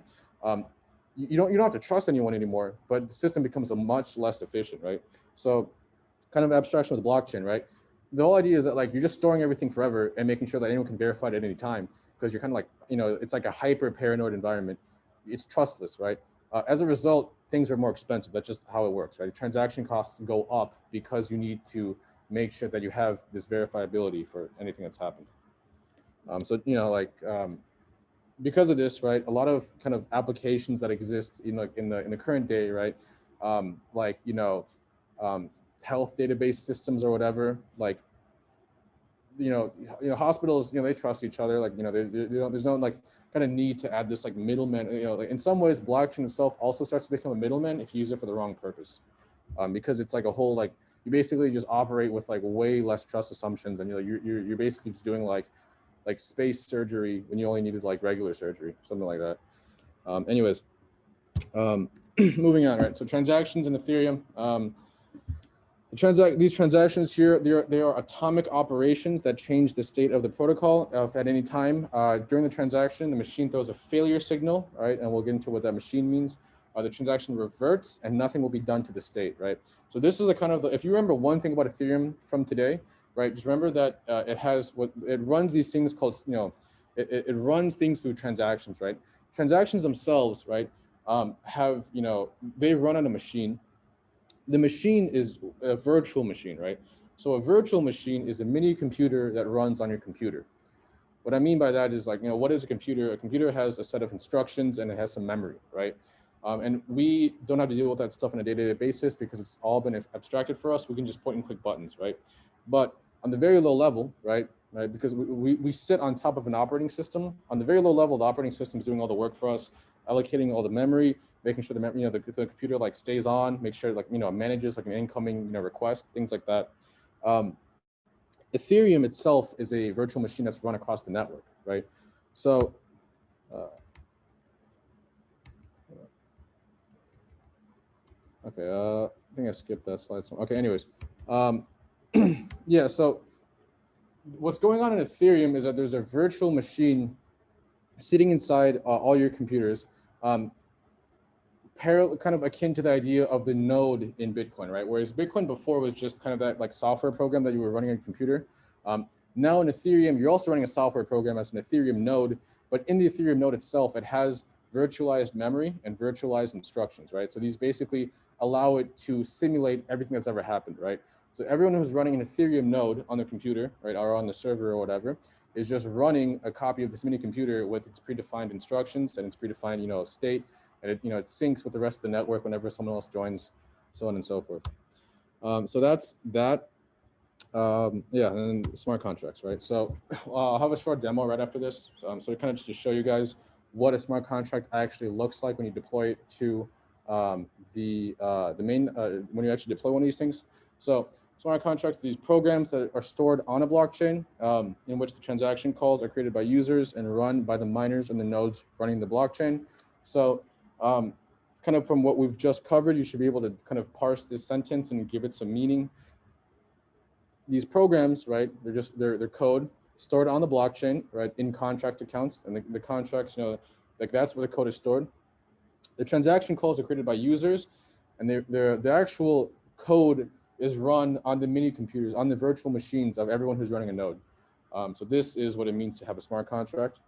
Speaker 1: You don't have to trust anyone anymore, but the system becomes a much less efficient, right? So kind of abstraction with the blockchain, right? The whole idea is that like you're just storing everything forever and making sure that anyone can verify it at any time, because you're kind of like, it's like a hyper paranoid environment. It's trustless, right? As a result, things are more expensive. That's just how it works, right? Transaction costs go up because you need to make sure that you have this verifiability for anything that's happened. Because of this, right, a lot of kind of applications that exist in the current day, right, health database systems or whatever, like hospitals, they trust each other, like there's no like kind of need to add this like middleman. Like in some ways blockchain itself also starts to become a middleman if you use it for the wrong purpose, because it's like a whole, like you basically just operate with like way less trust assumptions, and you're basically just doing like space surgery when you only needed like regular surgery, something like that. Moving on, right? So transactions in Ethereum. These transactions here, they are atomic operations that change the state of the protocol. If at any time during the transaction, the machine throws a failure signal, right? And we'll get into what that machine means. The transaction reverts and nothing will be done to the state, right? So this is a kind of, if you remember one thing about Ethereum from today, right? Just remember that it runs these things called, it runs things through transactions, right? Transactions themselves, right, they run on a machine. The machine is a virtual machine, right? So a virtual machine is a mini computer that runs on your computer. What I mean by that is like, what is a computer? A computer has a set of instructions and it has some memory, right? And we don't have to deal with that stuff on a day-to-day basis because it's all been abstracted for us. We can just point and click buttons, right? But on the very low level, right, because we sit on top of an operating system. On the very low level, the operating system is doing all the work for us, allocating all the memory, making sure the computer like stays on, make sure like manages like an incoming request, things like that. Ethereum itself is a virtual machine that's run across the network, right? So okay, I think I skipped that slide. Okay, anyways, yeah. So what's going on in Ethereum is that there's a virtual machine sitting inside all your computers, kind of akin to the idea of the node in Bitcoin, right? Whereas Bitcoin before was just kind of that like software program that you were running on your computer. Now in Ethereum, you're also running a software program as an Ethereum node, but in the Ethereum node itself, it has virtualized memory and virtualized instructions, right? So these basically allow it to simulate everything that's ever happened, right? So everyone who's running an Ethereum node on their computer, right, or on the server or whatever, is just running a copy of this mini computer with its predefined instructions and its predefined, state, and it syncs with the rest of the network whenever someone else joins, so on and so forth. So that's that. Yeah, and then smart contracts, right? So I'll have a short demo right after this. So kind of just to show you guys what a smart contract actually looks like when you deploy it to the main, when you actually deploy one of these things. So smart contracts are these programs that are stored on a blockchain in which the transaction calls are created by users and run by the miners and the nodes running the blockchain. So kind of from what we've just covered, you should be able to kind of parse this sentence and give it some meaning. These programs, right, they're code stored on the blockchain, right, in contract accounts, and the contracts, like that's where the code is stored. The transaction calls are created by users, and the actual code is run on the mini computers, on the virtual machines of everyone who's running a node. So this is what it means to have a smart contract.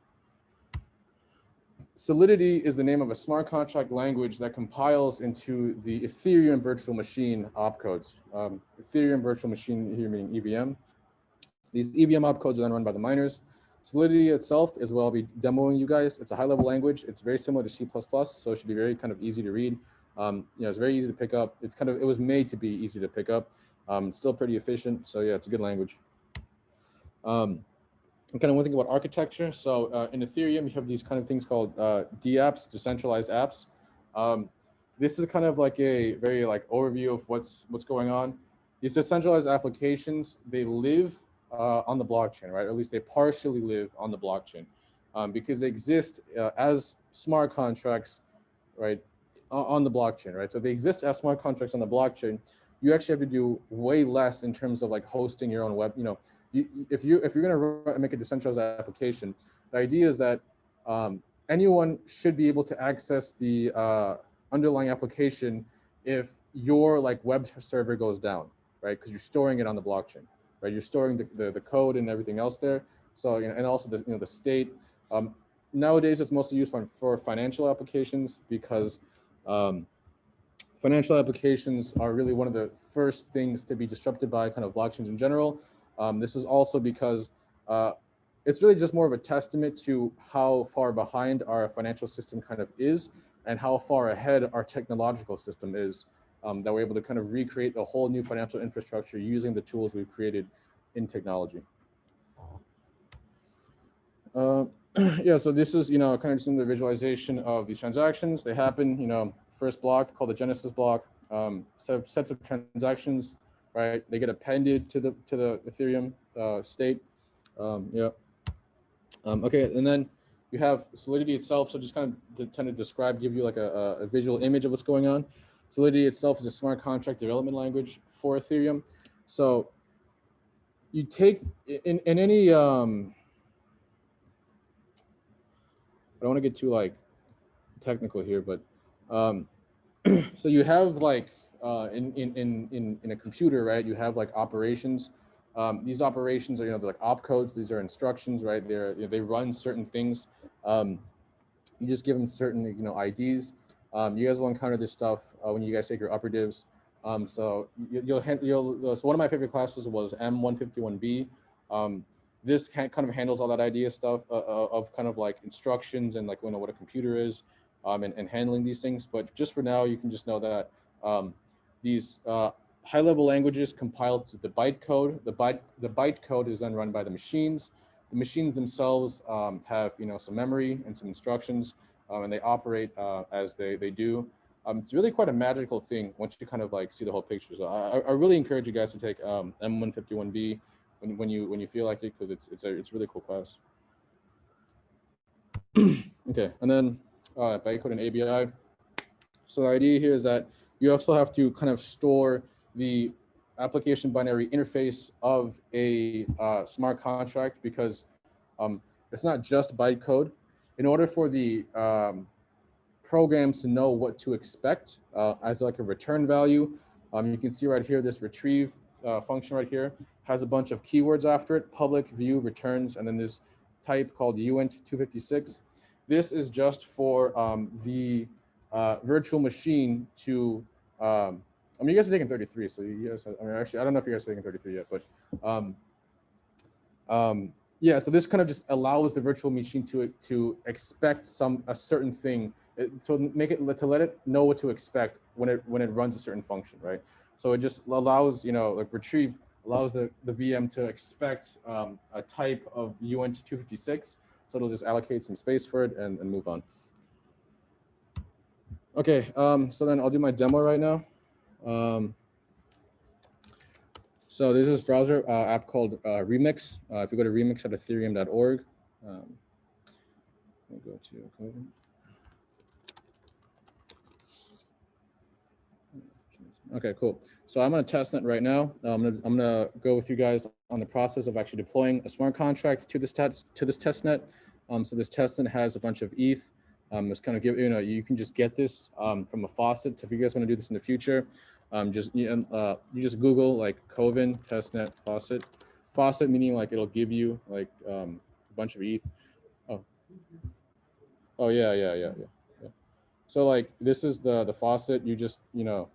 Speaker 1: Solidity is the name of a smart contract language that compiles into the Ethereum virtual machine opcodes. Ethereum virtual machine here meaning EVM. These EVM opcodes are then run by the miners. Solidity itself is what I'll be demoing you guys. It's a high-level language. It's very similar to C++, so it should be very kind of easy to read. It's very easy to pick up. It was made to be easy to pick up. It's still pretty efficient, so yeah, it's a good language. And kind of one thing about architecture. So in Ethereum, you have these kind of things called DApps, decentralized apps. This is kind of like a very like overview of what's going on. These decentralized applications, they live on the blockchain, right? Or at least they partially live on the blockchain because they exist as smart contracts, right, on the blockchain, right? So they exist as smart contracts on the blockchain. You actually have to do way less in terms of like hosting your own web. If you're going to make a decentralized application, the idea is that anyone should be able to access the underlying application if your like web server goes down, right? Because you're storing it on the blockchain, right? You're storing the code and everything else there. So and also the state. Nowadays, it's mostly used for financial applications because financial applications are really one of the first things to be disrupted by kind of blockchains in general. This is also because it's really just more of a testament to how far behind our financial system kind of is and how far ahead our technological system is, that we're able to kind of recreate a whole new financial infrastructure using the tools we've created in technology. Yeah, so this is, kind of just in the visualization of these transactions. They happen, first block called the Genesis block, sets of transactions, right? They get appended to the Ethereum state. Yeah. Okay, and then you have Solidity itself. So just kind of tend to give you like a visual image of what's going on. Solidity itself is a smart contract development language for Ethereum. So you take in any I don't want to get too like technical here, but so you have like in a computer, right? You have like operations. These operations are they're like opcodes. These are instructions, right? They run certain things. You just give them certain IDs. You guys will encounter this stuff when you guys take your upper divs. So so one of my favorite classes was M151B. This kind of handles all that idea stuff of kind of like instructions and like what a computer is, and handling these things. But just for now, you can just know that these high-level languages compile to the bytecode. The bytecode is then run by the machines. The machines themselves have some memory and some instructions, and they operate as they do. It's really quite a magical thing once you kind of like see the whole picture. So I really encourage you guys to take M151B when you feel like it, because it's a really cool class. Okay, and then bytecode and ABI. So the idea here is that you also have to kind of store the application binary interface of a smart contract, because it's not just bytecode. In order for the programs to know what to expect as like a return value, you can see right here, this retrieve function right here has a bunch of keywords after it: public, view, returns, and then this type called uint256. This is just for the virtual machine to, you guys are taking 33, so you guys, actually, I don't know if you guys are taking 33 yet, but yeah, so this kind of just allows the virtual machine to expect a certain thing, to let it know what to expect when it runs a certain function, right? So it just allows, like retrieve allows the VM to expect a type of uint256, so it'll just allocate some space for it and move on. Okay, so then I'll do my demo right now. So this is browser app called Remix. If you go to remix.ethereum.org, we'll go to COVID. Okay, cool. So I'm going to testnet right now. I'm gonna go with you guys on the process of actually deploying a smart contract to this testnet. So this testnet has a bunch of ETH. It's kind of you can just get this from a faucet. So if you guys want to do this in the future, you just Google like Coven testnet faucet. Faucet meaning like it'll give you like a bunch of ETH. Oh. Oh yeah. So like this is the faucet. You just yeah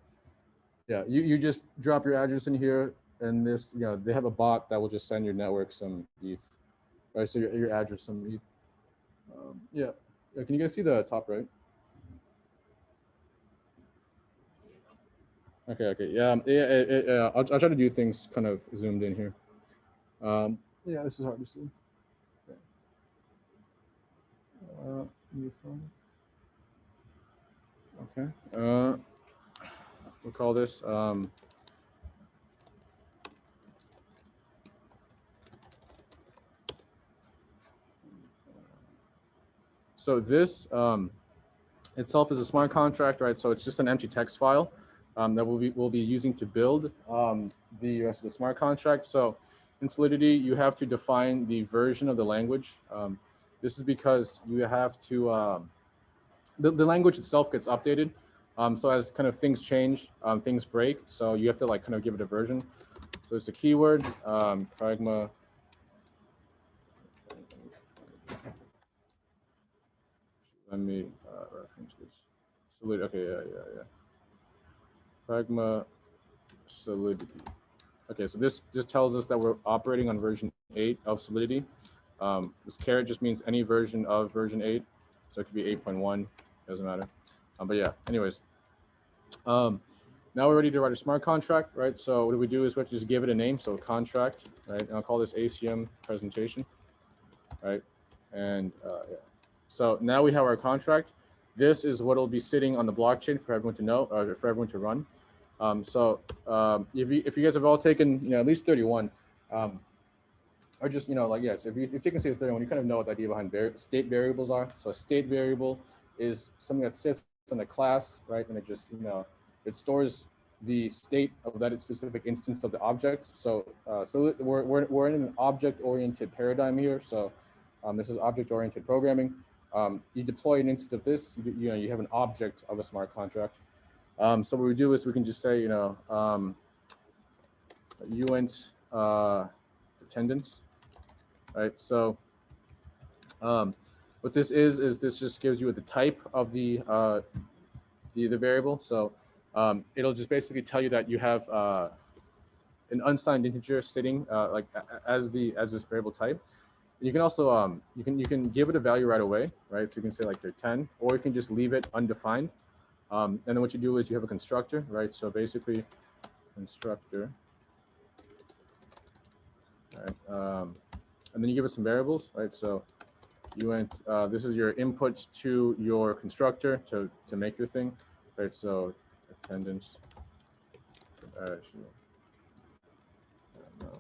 Speaker 1: you just drop your address in here, and this they have a bot that will just send your network some ETH. Right, so your address some ETH. Yeah. Can you guys see the top right? Okay. Yeah. I'll try to do things kind of zoomed in here. Yeah, this is hard to see. Okay. New phone. Okay. We'll call this. So this itself is a smart contract, right? So it's just an empty text file that we'll be using to build the rest of the smart contract. So in Solidity, you have to define the version of the language. This is because you have to the language itself gets updated. So as kind of things change, things break. So you have to like kind of give it a version. So it's a keyword, pragma. Let me reference this. Solidity. Okay, yeah. Pragma Solidity. Okay, so this just tells us that we're operating on version 8 of Solidity. This caret just means any version of version 8. So it could be 8.1, doesn't matter. But yeah, anyways. Now we're ready to write a smart contract, right? So what we do is we have to just give it a name. So contract, right? And I'll call this ACM presentation, right? And yeah. So now we have our contract. This is what will be sitting on the blockchain for everyone to know, or for everyone to run. If you guys have all taken, at least 31, or just, like, yes, if you've taken CS31, you kind of know what the idea behind state variables are. So a state variable is something that sits in a class, right? And it just, it stores the state of that specific instance of the object. So we're in an object-oriented paradigm here. So this is object-oriented programming. You deploy an instance of this, you have an object of a smart contract. So what we do is we can just say, uint attendance, right? So what this is this just gives you the type of the variable. So it'll just basically tell you that you have an unsigned integer sitting like as this variable type. You can also you can give it a value right away, right? So you can say like they're 10, or you can just leave it undefined. And then what you do is you have a constructor, right? So basically, constructor, right? And then you give it some variables, right? So you went. This is your input to your constructor to make your thing, right? So attendance. Actually, no,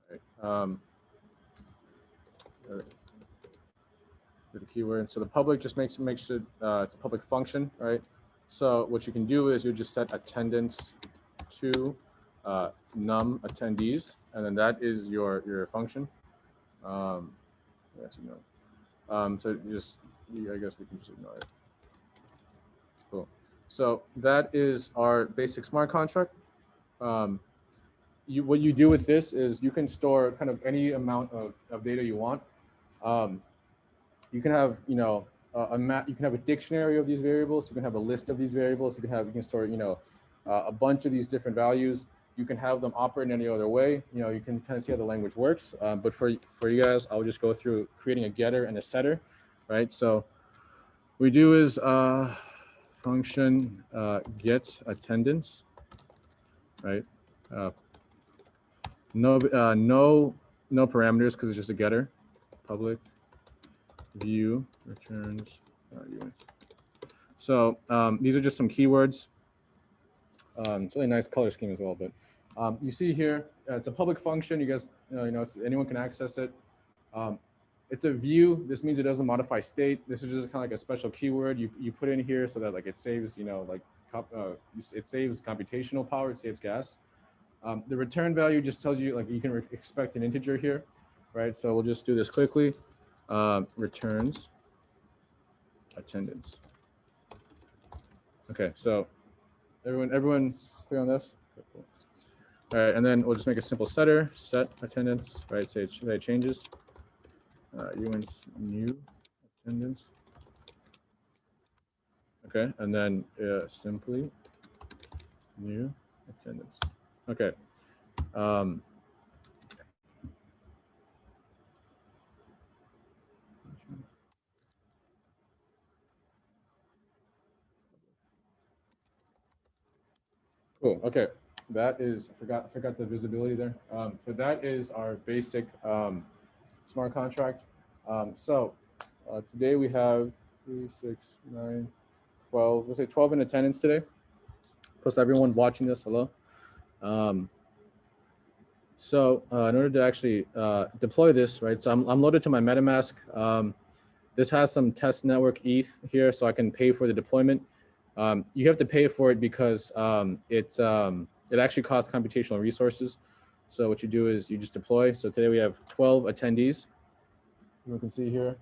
Speaker 1: right. The keyword. So the public just makes it it's a public function, right? So what you can do is you just set attendance to num attendees, and then that is your function. That's so I guess we can just ignore it. Cool. So that is our basic smart contract. What you do with this is you can store kind of any amount of data you want. You can have you can have a dictionary of these variables. You can have a list of these variables. You can store a bunch of these different values. You can have them operate in any other way. You can kind of see how the language works. But for you guys, I'll just go through creating a getter and a setter, right? So what we do is function get attendance, right? No parameters because it's just a getter. Public view returns unit. So these are just some keywords. It's a really nice color scheme as well. But you see here, it's a public function. You guys, anyone can access it. It's a view. This means it doesn't modify state. This is just kind of like a special keyword you put in here so that like it saves, it saves computational power. It saves gas. The return value just tells you like you can expect an integer here, right? So we'll just do this quickly. Returns attendance. Okay, so everyone clear on this? Okay, cool. All right, and then we'll just make a simple setter, set attendance, right? Say it changes. UN's new attendance. Okay, and then simply new attendance. Okay. Cool. Okay, that is forgot the visibility there. But that is our basic smart contract. Today we have 3, 6, 9, 12. Let's say 12 in attendance today. Plus everyone watching this. Hello. In order to actually deploy this, right? So I'm loaded to my MetaMask. This has some test network ETH here, so I can pay for the deployment. You have to pay for it because it actually costs computational resources. So what you do is you just deploy. So today we have 12 attendees. You can see here,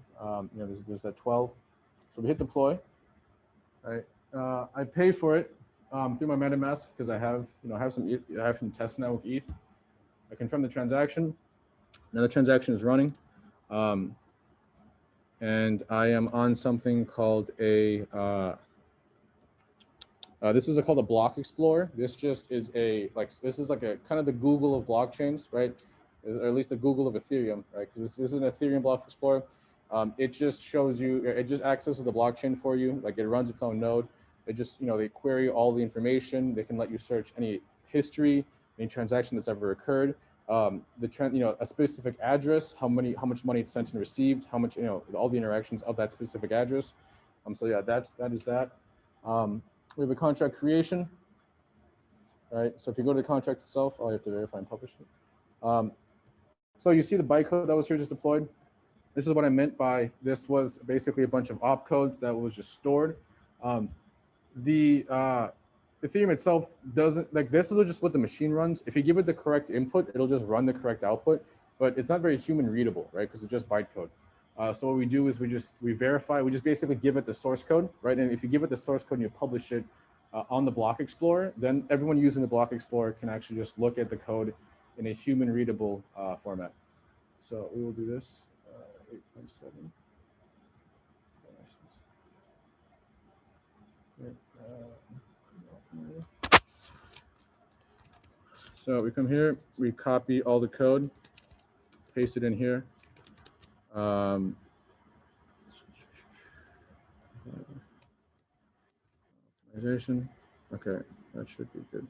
Speaker 1: there's that 12. So we hit deploy, right? I pay for it through my MetaMask because I have some test network ETH. I confirm the transaction. Now the transaction is running. And I am on something called a, this is called a block explorer. This just is this is like a kind of the Google of blockchains, right? Or at least the Google of Ethereum, right? Because this is an Ethereum block explorer. It just shows you, it just accesses the blockchain for you. Like it runs its own node. It just, they query all the information. They can let you search any history, any transaction that's ever occurred. A specific address, how much money it's sent and received, how much, all the interactions of that specific address. So yeah, that is that. We have a contract creation, right? So if you go to the contract itself, you have to verify and publish it. So you see the bytecode that was here just deployed. This is what I meant by this was basically a bunch of opcodes that was just stored. The Ethereum itself doesn't, this is just what the machine runs. If you give it the correct input, it'll just run the correct output, but it's not very human readable, right? Because it's just bytecode. So what we do is we verify, we just basically give it the source code, right? And if you give it the source code and you publish it on the Block Explorer, then everyone using the Block Explorer can actually just look at the code in a human readable format. So we will do this, 8.7. So we come here, we copy all the code, paste it in here. Optimization. Okay, that should be good.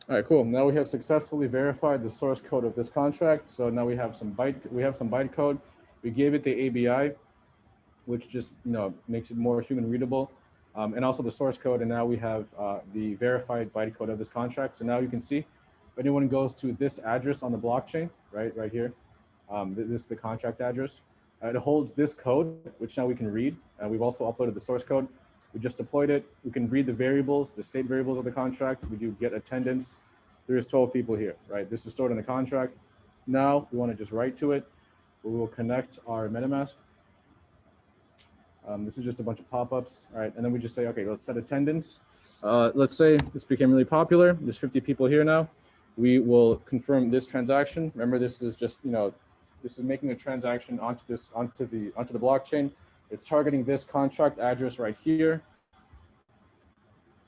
Speaker 1: All right, cool. Now we have successfully verified the source code of this contract. So now we have some bytecode. We gave it the ABI, which just makes it more human readable, and also the source code. And now we have the verified bytecode of this contract. So now you can see, if anyone goes to this address on the blockchain, right here, this is the contract address. It holds this code, which now we can read. We've also uploaded the source code. We just deployed it. We can read the variables, the state variables of the contract. We do get attendance. There's 12 people here, right? This is stored in the contract. Now we want to just write to it. We will connect our MetaMask. This is just a bunch of pop-ups, all right? And then we just say, okay, let's set attendance. Let's say this became really popular. There's 50 people here now. We will confirm this transaction. Remember, this is just, this is making a transaction onto the blockchain. It's targeting this contract address right here.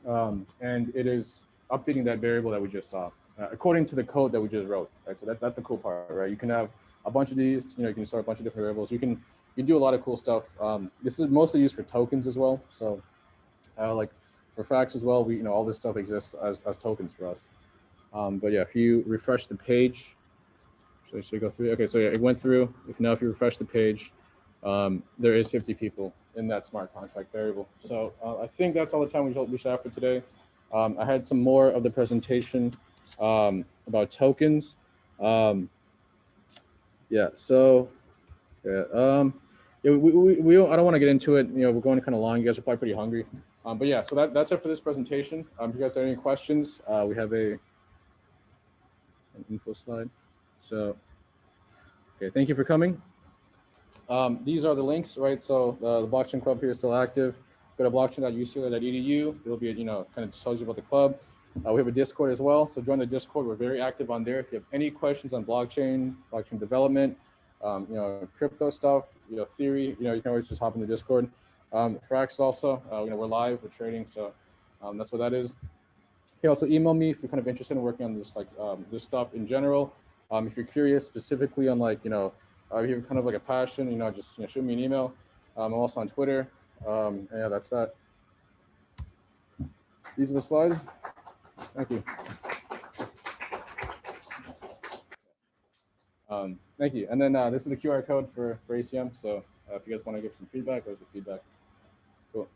Speaker 1: And it is updating that variable that we just saw according to the code that we just wrote, right? So that's the cool part, right? You can have a bunch of these, you can store a bunch of different variables. You can do a lot of cool stuff. This is mostly used for tokens as well. So like for Frags as well, all this stuff exists as tokens for us. But yeah, if you refresh the page, should I go through? Okay, so yeah, it went through. If you refresh the page, there is 50 people in that smart contract variable. So I think that's all the time we should have for today. I had some more of the presentation about tokens. Yeah, so yeah, yeah, I don't want to get into it. We're going kind of long. You guys are probably pretty hungry. But yeah, so that's it for this presentation. If you guys have any questions, we have an info slide. So, okay, thank you for coming. These are the links, right? So the blockchain club here is still active. Go to blockchain.ucla.edu. It'll be, kind of tells you about the club. We have a Discord as well. So join the Discord. We're very active on there. If you have any questions on blockchain development, crypto stuff, theory, you can always just hop in the Discord. Frags also, we're live, we're trading. So that's what that is. You can also email me if you're kind of interested in working on this, this stuff in general. If you're curious specifically on if you have kind of like a passion, just shoot me an email. I'm also on Twitter. And yeah, that's that. These are the slides. Thank you. Thank you. And then this is the QR code for ACM. So if you guys want to give some feedback, there's the feedback. Cool.